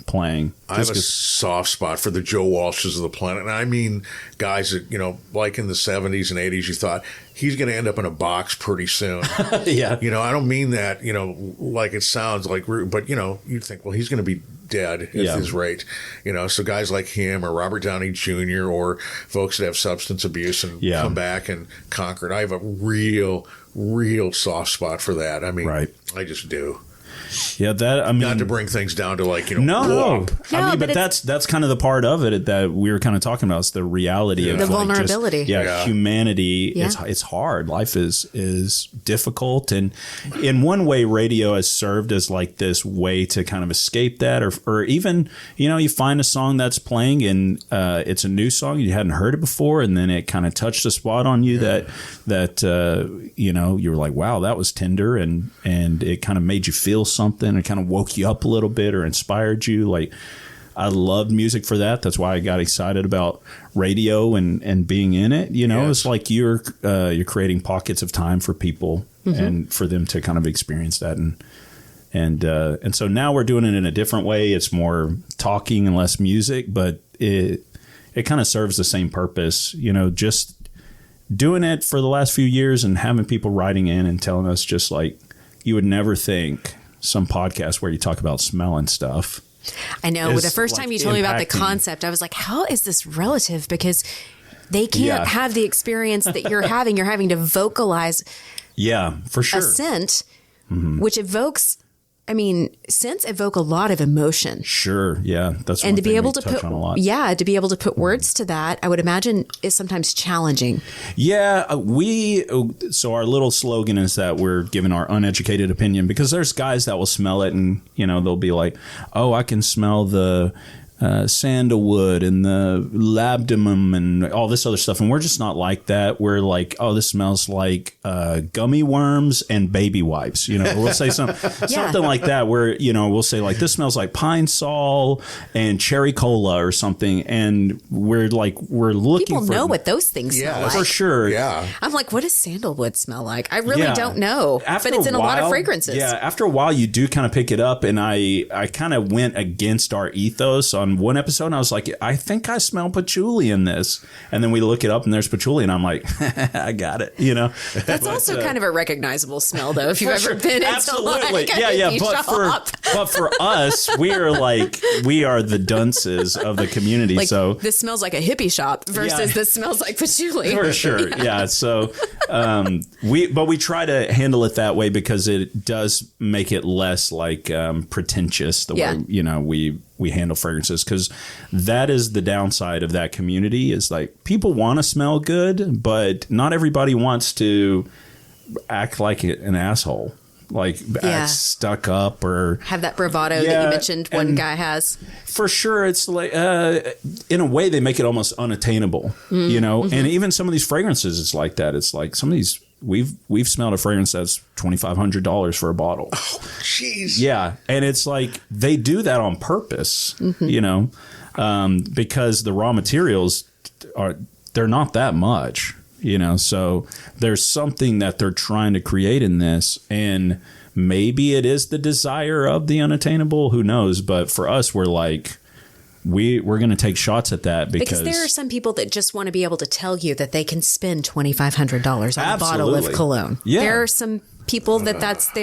playing. I have a soft spot for the Joe Walshes of the planet, and I mean guys that like in the 70s and 80s, you thought he's going to end up in a box pretty soon. Yeah, I don't mean that like it sounds like, but you think, well, he's going to be dead at his rate, so guys like him or Robert Downey Jr. or folks that have substance abuse and come back and conquer it. I have a real soft spot for that. I mean, I just do. that, I mean, Not to bring things down to like, no. No, I mean, but but that's kind of the part of it that we were kind of talking about. Is the reality of The like, vulnerability. humanity. Yeah. It's hard. Life is difficult, and in one way, radio has served as like this way to kind of escape that, or even you find a song that's playing and it's a new song, you hadn't heard it before, and then it kind of touched a spot on you that you were like, wow, that was tender, and it kind of made you feel something. It kind of woke you up a little bit or inspired you. Like, I loved music for that. That's why I got excited about radio and being in it. It's like you're creating pockets of time for people and for them to kind of experience that. And so now we're doing it in a different way. It's more talking and less music, but it kind of serves the same purpose. Just doing it for the last few years and having people writing in and telling us just like, you would never think some podcast where you talk about smell and stuff. I know. The first time you told me about the impacting. concept, I was like, how is this relative? Because they can't have the experience that you're having. You're having to vocalize For sure. a scent, which evokes, scents evoke a lot of emotion. Sure. Yeah. That's And one to be thing able we to touch put, on a lot. to be able to put words to that, I would imagine is sometimes challenging. Yeah, so our little slogan is that we're giving our uneducated opinion, because there's guys that will smell it and, they'll be like, oh, I can smell the sandalwood and the labdanum and all this other stuff. And we're just not like that. We're like, oh, this smells like gummy worms and baby wipes. We'll say something like that where, we'll say like, this smells like pine sol and cherry cola or something. And we're looking People for... know what those things smell like. For sure. Yeah. I'm like, what does sandalwood smell like? I really don't know. After but it's in a lot of fragrances. Yeah, after a while, you do kind of pick it up. And I kind of went against our ethos on one episode. And I was like, I think I smell patchouli in this. And then we look it up and there's patchouli. And I'm like, I got it. That's also kind of a recognizable smell, though, if you've ever been into like a hippie shop. But for us, we are the dunces of the community. Like, so this smells like a hippie shop versus this smells like patchouli. For sure. Yeah. So we try to handle it that way because it does make it less like pretentious the way, we handle fragrances, because that is the downside of that community is like people want to smell good, but not everybody wants to act like an asshole. Like act stuck up or have that bravado that you mentioned one guy has. For sure. It's like, in a way, they make it almost unattainable, and even some of these fragrances, it's like that. It's like some of these, we've smelled a fragrance that's $2,500 for a bottle. Oh, jeez. Yeah. And it's like, they do that on purpose, because the raw materials they're not that much. So there's something that they're trying to create in this, and maybe it is the desire of the unattainable, who knows? But for us, we're like, we're going to take shots at that because there are some people that just want to be able to tell you that they can spend $2,500 on a bottle of cologne. Yeah. There are some people that's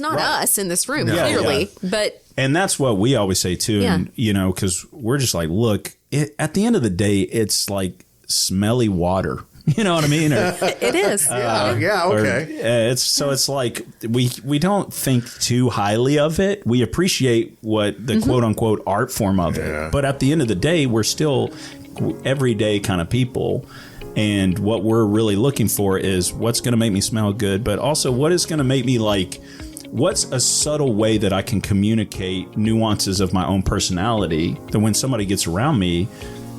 not us in this room, clearly, but. And that's what we always say too. Yeah. And, because we're just like, look, at the end of the day, it's like smelly water. You know what I mean? Or, it is. Okay. It's like we don't think too highly of it. We appreciate what the quote unquote art form of it. But at the end of the day, we're still everyday kind of people. And what we're really looking for is what's going to make me smell good, but also what is going to make me like, what's a subtle way that I can communicate nuances of my own personality that when somebody gets around me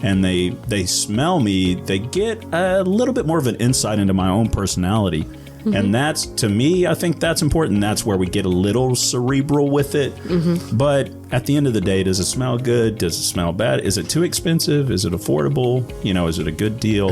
and they smell me, they get a little bit more of an insight into my own personality. And that's, to me, I think that's important. That's where we get a little cerebral with it. But at the end of the day, does it smell good? Does it smell bad? Is it too expensive? Is it affordable? Is it a good deal?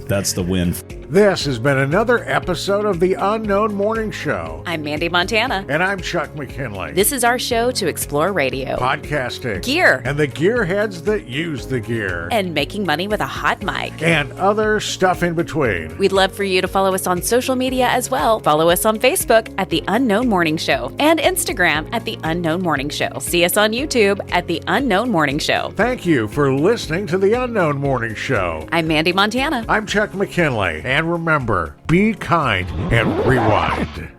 That's the win. This has been another episode of The Unknown Morning Show. I'm Mandy Montana. And I'm Chuck McKinley. This is our show to explore radio, Podcasting. gear, And the gearheads that use the gear. and making money with a hot mic. And other stuff in between. We'd love for you to follow us on social media as well. Follow us on Facebook at The Unknown Morning Show and Instagram at The Unknown Morning Show. See us on YouTube at The Unknown Morning Show. Thank you for listening to The Unknown Morning Show. I'm Mandy Montana. I'm Chuck McKinley. And remember, be kind and rewind.